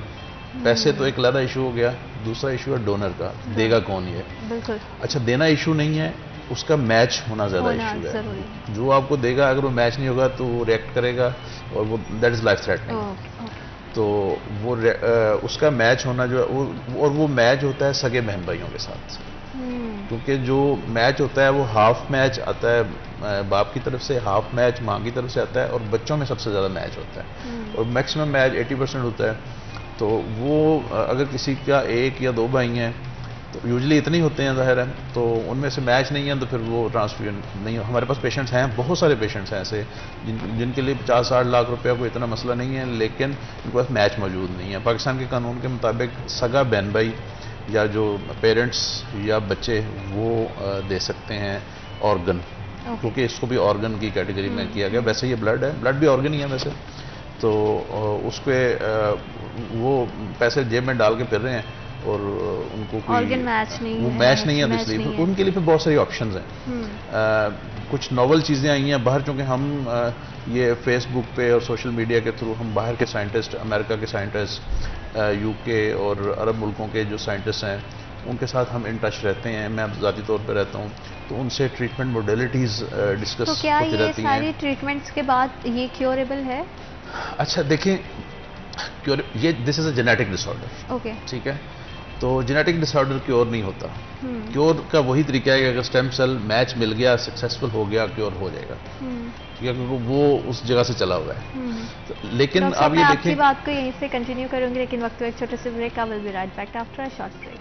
पैसे तो एक अलग इशू हो गया, दूसरा इशू है डोनर का, देगा कौन ये। बिल्कुल। अच्छा, देना इशू नहीं है, उसका मैच होना ज़्यादा इशू है। जो आपको देगा अगर वो मैच नहीं होगा तो वो रिएक्ट करेगा और वो दैट इज़ लाइफ थ्रेटनिंग। तो वो उसका मैच होना जो है और वो मैच होता है सगे बहन भाइयों के साथ, क्योंकि जो मैच होता है वो हाफ मैच आता है बाप की तरफ से, हाफ मैच माँ की तरफ से आता है, और बच्चों में सबसे ज़्यादा मैच होता है और मैक्सिमम मैच 80% होता है। तो वो अगर किसी का 1 या 2 भाई हैं तो यूजली इतने ही होते हैं ज़ाहिर है, तो उनमें से मैच नहीं है तो फिर वो ट्रांसफ्यूजन नहीं। हमारे पास पेशेंट्स हैं, बहुत सारे पेशेंट्स हैं ऐसे जिनके लिए 50-60 लाख रुपया कोई इतना मसला नहीं है, लेकिन उनके पास मैच मौजूद नहीं है। पाकिस्तान के कानून के मुताबिक सगा बहन भाई या जो पेरेंट्स या बच्चे वो दे सकते हैं ऑर्गन, क्योंकि इसको भी ऑर्गन की कैटेगरी में किया गया। वैसे ये ब्लड है, ब्लड भी ऑर्गन ही है वैसे। तो उसके वो पैसे जेब में डाल के फिर रहे हैं और उनको कोई ऑर्गन मैच नहीं वो है, मैच नहीं है, तो इसलिए उनके लिए फिर बहुत सारी ऑप्शंस हैं। कुछ नॉवल चीज़ें आई हैं बाहर, चूँकि हम ये फेसबुक पे और सोशल मीडिया के थ्रू हम बाहर के साइंटिस्ट, अमेरिका के साइंटिस्ट, यूके और अरब मुल्कों के जो साइंटिस्ट हैं उनके साथ हम इन टच रहते हैं। मैं ज़ाती तौर पे रहता हूँ, तो उनसे ट्रीटमेंट मोडेलिटीज़ डिस्कस होती रहती हैं। तो क्या ये सारी ट्रीटमेंट्स के बाद ये क्योरेबल है? अच्छा देखिए, ये this is a genetic disorder, okay, ठीक है। तो जेनेटिक डिसऑर्डर क्योर नहीं होता। क्योर का वही तरीका है कि अगर स्टेम सेल मैच मिल गया, सक्सेसफुल हो गया, क्योर हो जाएगा, ठीक है, क्योंकि वो उस जगह से चला हुआ है। तो, लेकिन आप ये देखिए, आपकी बात को यहीं से कंटिन्यू करूंगी, लेकिन वक्त एक छोटे से break. I will be right back after a short break.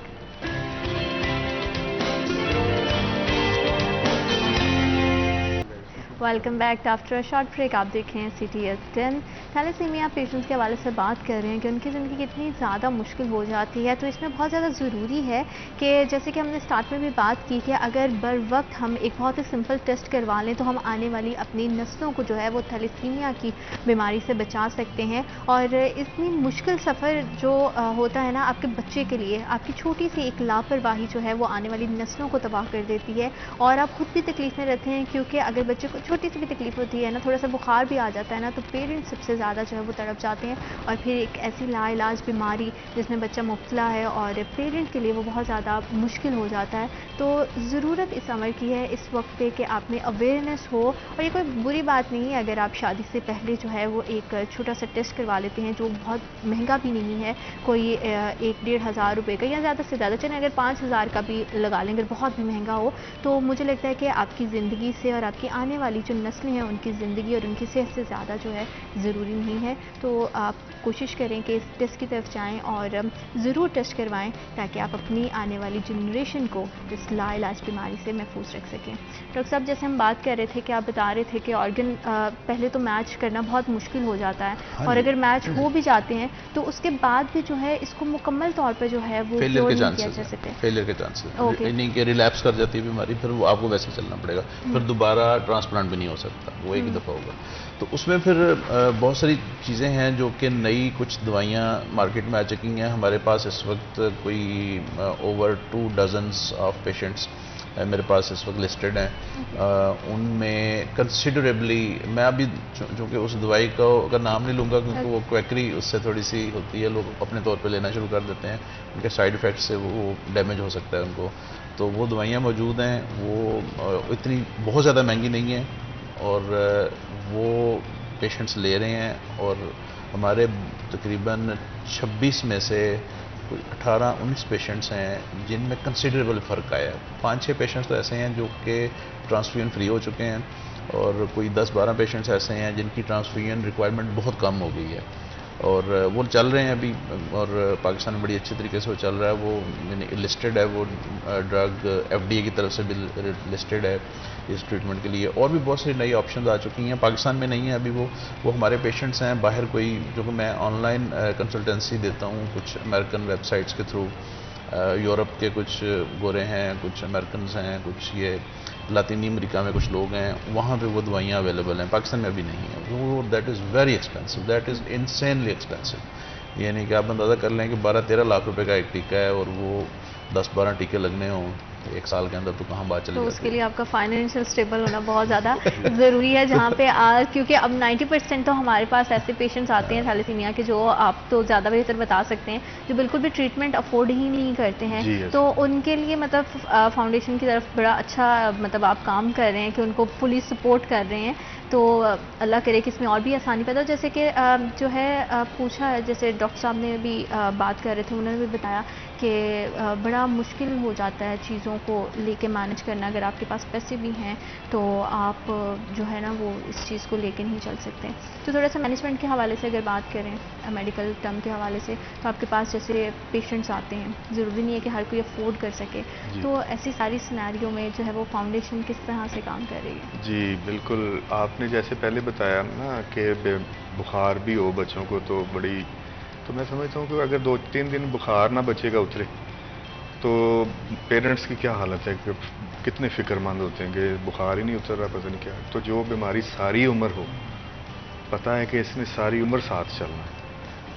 Welcome back after a short break. आप देख रहे हैं CTS10। थैलेसीमिया पेशेंट्स के हवाले से बात कर रहे हैं कि उनकी ज़िंदगी कितनी ज़्यादा मुश्किल हो जाती है। तो इसमें बहुत ज़्यादा ज़रूरी है कि जैसे कि हमने स्टार्ट में भी बात की कि अगर बर वक्त हम एक बहुत ही सिंपल टेस्ट करवा लें तो हम आने वाली अपनी नस्लों को जो है वो थैलेसीमिया की बीमारी से बचा सकते हैं। और इतनी मुश्किल सफ़र जो होता है ना आपके बच्चे के लिए, आपकी छोटी सी एक लापरवाही जो है वो आने वाली नस्लों को तबाह कर देती है और आप खुद भी तकलीफ़ में रहते हैं। क्योंकि अगर बच्चे को छोटी सी भी तकलीफ होती है ना, थोड़ा सा बुखार भी आ जाता है ना, तो पेरेंट्स सबसे ज़्यादा जो है वो तड़प जाते हैं और फिर एक ऐसी लाइलाज बीमारी जिसमें बच्चा मुब्तला है और पेरेंट के लिए वो बहुत ज़्यादा मुश्किल हो जाता है। तो ज़रूरत इस अमर की है इस वक्त पे कि आप में अवेयरनेस हो। और ये कोई बुरी बात नहीं है अगर आप शादी से पहले जो है वो एक छोटा सा टेस्ट करवा लेते हैं, जो बहुत महंगा भी नहीं है, कोई 1-1.5 हज़ार रुपये का या ज़्यादा से ज़्यादा, चलें अगर 5,000 का भी लगा लें, अगर बहुत भी महंगा हो, तो मुझे लगता है कि आपकी ज़िंदगी से और आपकी आने वाली जो नस्लें हैं उनकी ज़िंदगी और उनकी सेहत से ज़्यादा जो है ज़रूरी नहीं है। तो आप कोशिश करें कि इस टेस्ट की तरफ जाएं और ज़रूर टेस्ट करवाएं ताकि आप अपनी आने वाली जनरेशन को इस लाइलाज बीमारी से महफूज रख सकें। डॉक्टर साहब, जैसे हम बात कर रहे थे कि आप बता रहे थे कि ऑर्गन पहले तो मैच करना बहुत मुश्किल हो जाता है और अगर मैच हो भी जाते हैं तो उसके बाद भी जो है इसको मुकम्मल तौर पर जो है वो फेलियर के चांसेस यानी कि रिलैप्स कर जाती है बीमारी, फिर वो आपको वैसे चलना पड़ेगा, फिर दोबारा ट्रांसप्लांट भी नहीं हो सकता, वो एक दफ़ा होगा। तो उसमें फिर बहुत सारी चीज़ें हैं जो कि नई कुछ दवाइयाँ मार्केट में आ चुकी हैं। हमारे पास इस वक्त कोई ओवर 2 डजन्स ऑफ पेशेंट्स मेरे पास इस वक्त लिस्टेड हैं। उनमें कंसिडरेबली मैं अभी चूँकि उस दवाई का नाम नहीं लूँगा क्योंकि वो क्वैकरी उससे थोड़ी सी होती है, लोग अपने तौर पे लेना शुरू कर देते हैं, उनके साइड इफ़ेक्ट से वो डैमेज हो सकता है उनको। तो वो दवाइयाँ मौजूद हैं, वो इतनी बहुत ज़्यादा महंगी नहीं हैं और वो पेशेंट्स ले रहे हैं। और हमारे तकरीबन 26 में से 18-19 पेशेंट्स हैं जिनमें कंसिडरेबल फ़र्क आया है। 5-6 पेशेंट्स तो ऐसे हैं जो कि ट्रांसफ्यूजन फ्री हो चुके हैं और कोई 10-12 पेशेंट्स ऐसे हैं जिनकी ट्रांसफ्यूजन रिक्वायरमेंट बहुत कम हो गई है और वो चल रहे हैं अभी। और पाकिस्तान में बड़ी अच्छे तरीके से वो चल रहा है, वो लिस्टेड है, वो ड्रग FDA की तरफ से भी लिस्टेड है इस ट्रीटमेंट के लिए। और भी बहुत सारी नई ऑप्शन आ चुकी हैं, पाकिस्तान में नहीं है अभी वो हमारे पेशेंट्स हैं बाहर, कोई जो कि मैं ऑनलाइन कंसल्टेंसी देता हूँ कुछ अमेरिकन वेबसाइट्स के थ्रू। यूरोप के कुछ गोरे हैं, कुछ अमेरिकन हैं, कुछ ये लातीनी अमेरिका में कुछ लोग हैं, वहाँ पे वो दवाइयाँ अवेलेबल हैं, पाकिस्तान में अभी नहीं है। वो that is very expensive, that is insanely expensive. यानी कि आप अंदाज़ा कर लें कि 12-13 लाख रुपए का एक टीका है और वो 10-12 टीके लगने हों 1 साल के अंदर तो कहाँ बात चलेगी। तो उसके लिए आपका फाइनेंशियल स्टेबल होना बहुत ज़्यादा ज़रूरी है, जहाँ पे क्योंकि अब 90% तो हमारे पास ऐसे पेशेंट्स आते हैं थैलेसीमिया के जो आप तो ज़्यादा बेहतर बता सकते हैं, जो बिल्कुल भी ट्रीटमेंट अफोर्ड ही नहीं करते हैं। तो उनके लिए मतलब फाउंडेशन की तरफ बड़ा अच्छा मतलब आप काम कर रहे हैं कि उनको फुली सपोर्ट कर रहे हैं। तो अल्लाह करे कि इसमें और भी आसानी पैदा हो। जैसे कि जो है पूछा है, जैसे डॉक्टर साहब ने भी बात कर रहे थे, उन्होंने भी बताया कि बड़ा मुश्किल हो जाता है चीज़ों को लेके मैनेज करना। अगर आपके पास पैसे भी हैं तो आप जो है ना वो इस चीज़ को लेके नहीं चल सकते। तो थोड़ा सा मैनेजमेंट के हवाले से अगर बात करें, मेडिकल टर्म के हवाले से, तो आपके पास जैसे पेशेंट्स आते हैं, ज़रूरी नहीं है कि हर कोई अफोर्ड कर सके, तो ऐसी सारी सिनेरियो में जो है वो फाउंडेशन किस तरह से काम कर रही है? जी बिल्कुल, आपने जैसे पहले बताया ना कि बुखार भी हो बच्चों को तो बड़ी, तो मैं समझता हूँ कि अगर 2-3 दिन बुखार ना बच्चे का उतरे तो पेरेंट्स की क्या हालत है, कि कितने फिक्रमंद होते हैं कि बुखार ही नहीं उतर रहा, पता नहीं क्या। तो जो बीमारी सारी उम्र हो, पता है कि इसने सारी उम्र साथ चलना है,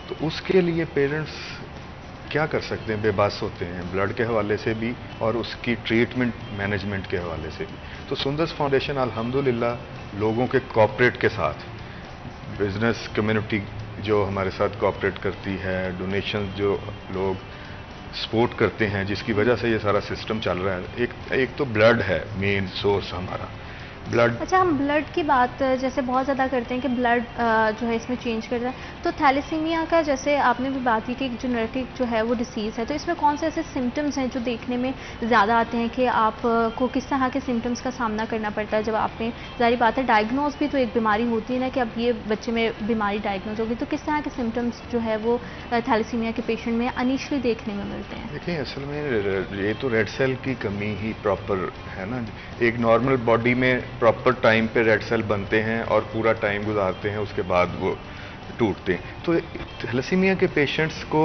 तो उसके लिए पेरेंट्स क्या कर सकते हैं, बेबस होते हैं ब्लड के हवाले से भी और उसकी ट्रीटमेंट मैनेजमेंट के हवाले से भी। तो सुंदर्स फाउंडेशन अल्हम्दुलिल्लाह लोगों के कॉपरेट के साथ, बिजनेस कम्युनिटी जो हमारे साथ कॉपरेट करती है, डोनेशन जो लोग सपोर्ट करते हैं, जिसकी वजह से ये सारा सिस्टम चल रहा है। एक तो ब्लड है मेन सोर्स हमारा, ब्लड। अच्छा, हम ब्लड की बात जैसे बहुत ज़्यादा करते हैं कि ब्लड जो है इसमें चेंज कर रहा है, तो थैलेसीमिया का जैसे आपने भी बात की कि जेनेटिक जो है वो डिसीज़ है, तो इसमें कौन से ऐसे सिम्टम्स हैं जो देखने में ज़्यादा आते हैं कि आपको किस तरह के सिम्टम्स का सामना करना पड़ता है जब आपने, ज़ाहिर बात है डायग्नोज भी तो एक बीमारी होती है ना कि अब ये बच्चे में बीमारी डायग्नोज होगी, तो किस तरह के सिम्टम्स जो है वो थैलेसीमिया के पेशेंट में इनिशियली देखने में मिलते हैं? देखिए असल में ये तो रेड सेल की कमी ही प्रॉपर है ना। एक नॉर्मल बॉडी में प्रॉपर टाइम पे रेड सेल बनते हैं और पूरा टाइम गुजारते हैं, उसके बाद वो टूटते हैं। तो थैलेसीमिया के पेशेंट्स को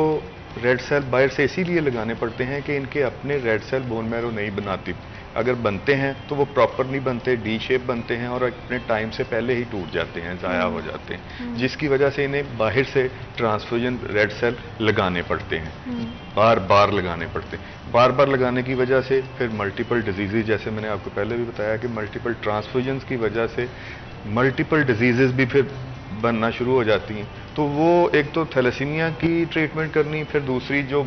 रेड सेल बाहर से इसीलिए लगाने पड़ते हैं कि इनके अपने रेड सेल बोन मैरो नहीं बनाती। अगर बनते हैं तो वो प्रॉपर नहीं बनते, डी शेप बनते हैं और अपने टाइम से पहले ही टूट जाते हैं, ज़ाया हो जाते हैं, जिसकी वजह से इन्हें बाहर से ट्रांसफ्यूजन रेड सेल लगाने पड़ते हैं, बार बार लगाने पड़ते हैं। बार बार लगाने की वजह से फिर मल्टीपल डिजीज़, जैसे मैंने आपको पहले भी बताया कि मल्टीपल ट्रांसफ्यूजन्स की वजह से मल्टीपल डिजीज़ भी फिर बनना शुरू हो जाती हैं। तो वो एक तो थैलेसीमिया की ट्रीटमेंट करनी, फिर दूसरी जो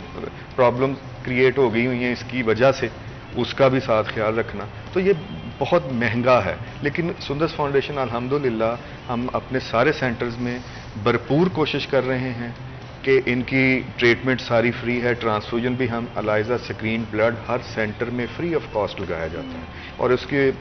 प्रॉब्लम क्रिएट हो गई हुई हैं इसकी वजह से उसका भी साथ ख्याल रखना, तो ये बहुत महंगा है। लेकिन सुंदर्स फाउंडेशन अल्हम्दुलिल्लाह हम अपने सारे सेंटर्स में भरपूर कोशिश कर रहे हैं कि इनकी ट्रीटमेंट सारी फ्री है। ट्रांसफ्यूजन भी हम अलाइजा स्क्रीन ब्लड हर सेंटर में फ्री ऑफ कॉस्ट लगाया जाता है और उसके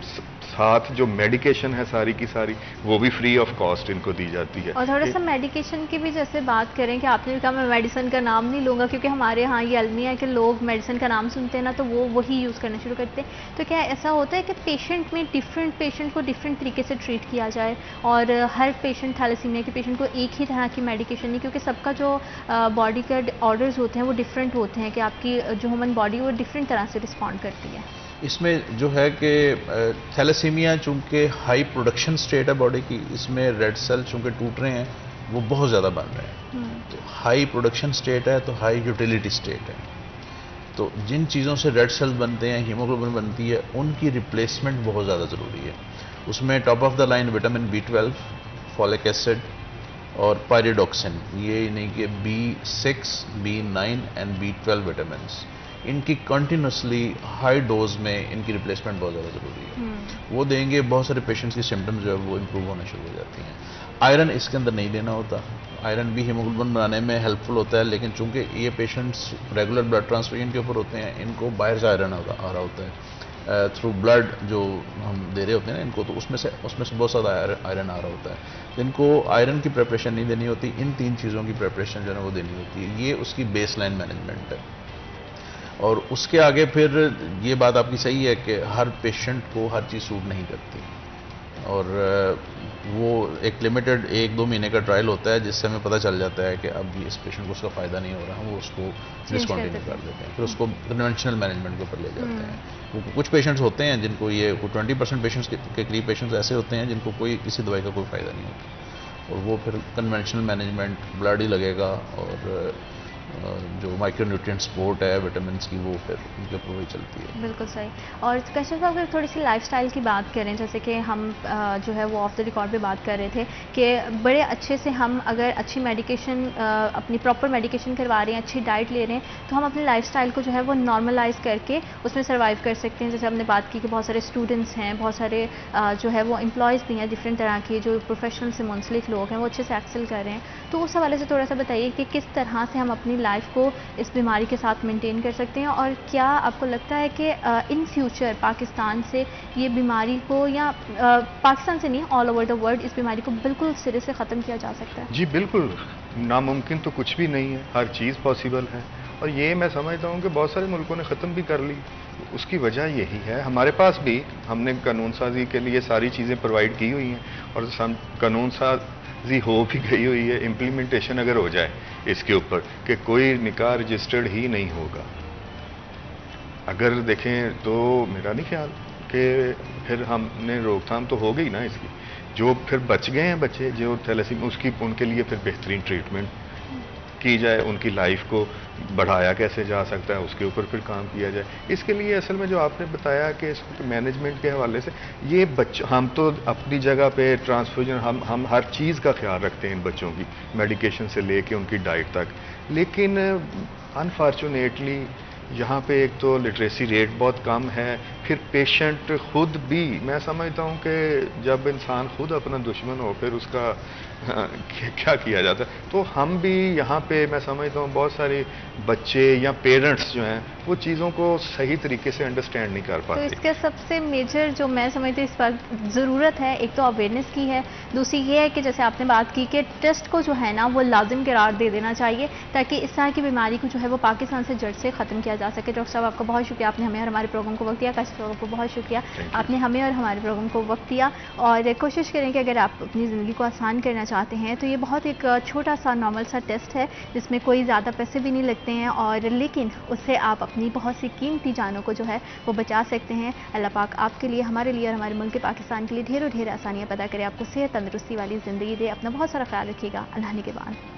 साथ जो मेडिकेशन है सारी की सारी वो भी फ्री ऑफ कॉस्ट इनको दी जाती है। और थोड़ा सा मेडिकेशन की भी जैसे बात करें कि आपने भी कहा मैं मेडिसिन का नाम नहीं लूँगा क्योंकि हमारे यहाँ ये अलमिया है कि लोग मेडिसिन का नाम सुनते हैं ना तो वो वही यूज़ करना शुरू करते हैं। तो क्या ऐसा होता है कि पेशेंट में पेशेंट को डिफरेंट तरीके से ट्रीट किया जाए और हर पेशेंट थैलेसीमिया के पेशेंट को एक ही तरह की मेडिकेशन नहीं, क्योंकि सबका जो बॉडी का ऑर्डर्स होते हैं वो डिफरेंट होते हैं कि आपकी जो ह्यूमन बॉडी वो डिफरेंट तरह से रिस्पॉन्ड करती है। इसमें जो है कि थैलेसीमिया चूँकि हाई प्रोडक्शन स्टेट है बॉडी की, इसमें रेड सेल चूँकि टूट रहे हैं वो बहुत ज़्यादा बन रहे हैं। तो हाई प्रोडक्शन स्टेट है तो हाई यूटिलिटी स्टेट है। तो जिन चीज़ों से रेड सेल बनते हैं, हीमोग्लोबिन बनती है, उनकी रिप्लेसमेंट बहुत ज़्यादा ज़रूरी है। उसमें top of the line vitamin B12, folic acid और पायरिडॉक्सिन, ये नहीं कि B6, B9 and B12 vitamin, इनकी कंटिन्यूसली हाई डोज में इनकी रिप्लेसमेंट बहुत ज़्यादा ज़रूरी है। वो देंगे, बहुत सारे पेशेंट्स की सिम्टम्स जो है वो इम्प्रूव होना शुरू हो जाती हैं। आयरन इसके अंदर नहीं लेना होता, आयरन भी हीमोग्लोबिन बनाने में हेल्पफुल होता है, लेकिन चूंकि ये पेशेंट्स रेगुलर ब्लड ट्रांसफ्यूजन के ऊपर होते हैं, इनको बाहर से आयरन आ रहा होता है थ्रू ब्लड जो हम दे रहे होते हैं ना इनको, तो उसमें से बहुत ज़्यादा आयरन आ रहा होता है। इनको आयरन की प्रिपरेशन नहीं देनी होती, इन 3 चीज़ों की प्रिपरेशन जो है वो देनी होती है। ये उसकी बेस लाइन मैनेजमेंट है। और उसके आगे फिर ये बात आपकी सही है कि हर पेशेंट को हर चीज़ सूट नहीं करती और वो एक लिमिटेड 1-2 महीने का ट्रायल होता है जिससे हमें पता चल जाता है कि अब इस पेशेंट को उसका फ़ायदा नहीं हो रहा, वो उसको डिसकंटिन्यू कर देते हैं, फिर उसको कन्वेंशनल मैनेजमेंट के ऊपर ले जाते हैं। कुछ पेशेंट्स होते हैं जिनको ये 20% पेशेंट्स के करीब पेशेंट्स ऐसे होते हैं जिनको कोई किसी दवाई का कोई फ़ायदा नहीं होता और वो फिर कन्वेंशनल मैनेजमेंट, ब्लड ही लगेगा और जो माइक्रोन्यूट्रिएंट सपोर्ट है विटामिन की वो फिर उनके ऊपर वही चलती है। बिल्कुल सही। और कशिफ साहब अगर थोड़ी सी लाइफस्टाइल की बात करें, जैसे कि हम जो है वो ऑफ द रिकॉर्ड पे बात कर रहे थे कि बड़े अच्छे से हम अगर अच्छी मेडिकेशन अपनी प्रॉपर मेडिकेशन करवा रहे हैं, अच्छी डाइट ले रहे हैं, तो हम अपने लाइफस्टाइल को जो है वो नॉर्मलाइज करके उसमें सर्वाइव कर सकते हैं। जैसे हमने बात की कि बहुत सारे स्टूडेंट्स हैं, बहुत सारे जो है वो एम्प्लॉयज़ भी हैं डिफरेंट तरह के, जो प्रोफेशनल से मुंसलिक लोग हैं वो अच्छे से एक्सेल कर रहे हैं। तो उस हवाले से थोड़ा सा बताइए कि किस तरह से हम अपनी लाइफ को इस बीमारी के साथ मेंटेन कर सकते हैं और क्या आपको लगता है कि इन फ्यूचर पाकिस्तान से ये बीमारी को, या पाकिस्तान से नहीं ऑल ओवर द वर्ल्ड, इस बीमारी को बिल्कुल सिरे से ख़त्म किया जा सकता है? जी बिल्कुल, नामुमकिन तो कुछ भी नहीं है, हर चीज़ पॉसिबल है और ये मैं समझता हूँ कि बहुत सारे मुल्कों ने ख़त्म भी कर ली। उसकी वजह यही है, हमारे पास भी हमने कानून साजी के लिए सारी चीज़ें प्रोवाइड की हुई हैं और कानून साजी हो भी गई हुई है। इम्प्लीमेंटेशन अगर हो जाए इसके ऊपर कि कोई निकाह रजिस्टर्ड ही नहीं होगा, अगर देखें तो मेरा नहीं ख्याल कि फिर हमने रोकथाम तो हो गई ना इसकी। जो फिर बच गए हैं बच्चे जो थैलेसीमिया, उसकी उनके लिए फिर बेहतरीन ट्रीटमेंट की जाए, उनकी लाइफ को बढ़ाया कैसे जा सकता है उसके ऊपर फिर काम किया जाए। इसके लिए असल में जो आपने बताया कि मैनेजमेंट के हवाले से ये हम तो अपनी जगह पे ट्रांसफ्यूजन हम हर चीज़ का ख्याल रखते हैं इन बच्चों की, मेडिकेशन से लेके उनकी डाइट तक, लेकिन अनफॉर्चुनेटली यहाँ पे एक तो लिटरेसी रेट बहुत कम है, फिर पेशेंट खुद भी, मैं समझता हूँ कि जब इंसान खुद अपना दुश्मन हो फिर उसका क्या किया जाता है। तो हम भी यहाँ पे मैं समझता हूँ बहुत सारे बच्चे या पेरेंट्स जो हैं वो चीज़ों को सही तरीके से अंडरस्टैंड नहीं कर तो पाते। इसके सबसे मेजर जो मैं समझती हूँ इस पर ज़रूरत है, एक तो अवेयरनेस की है, दूसरी ये है कि जैसे आपने बात की कि टेस्ट को जो है ना वो लाजिम करार दे देना चाहिए ताकि इस तरह की बीमारी को जो है वो पाकिस्तान से जड़ से ख़त्म किया जा सके। डॉक्टर साहब आपका बहुत शुक्रिया, आपने हमें और हमारे प्रोग्राम को वक्त दिया। काशिफ साहब को बहुत शुक्रिया, आपने हमें और हमारे प्रोग्राम को वक्त दिया। और कोशिश करें कि अगर आप अपनी ज़िंदगी को आसान करना चाहते हैं तो ये बहुत एक छोटा सा नॉर्मल सा टेस्ट है जिसमें कोई ज़्यादा पैसे भी नहीं लगते हैं, और लेकिन उससे आप अपनी बहुत सी कीमती जानों को जो है वो बचा सकते हैं। अल्लाह पाक आपके लिए, हमारे लिए और हमारे मुल्क पाकिस्तान के लिए ढेरों ढेर आसानियाँ पैदा करें, आपको सेहत तंदुरुस्ती वाली ज़िंदगी दे। अपना बहुत सारा ख्याल रखिएगा। अल्लाह ने के बाद।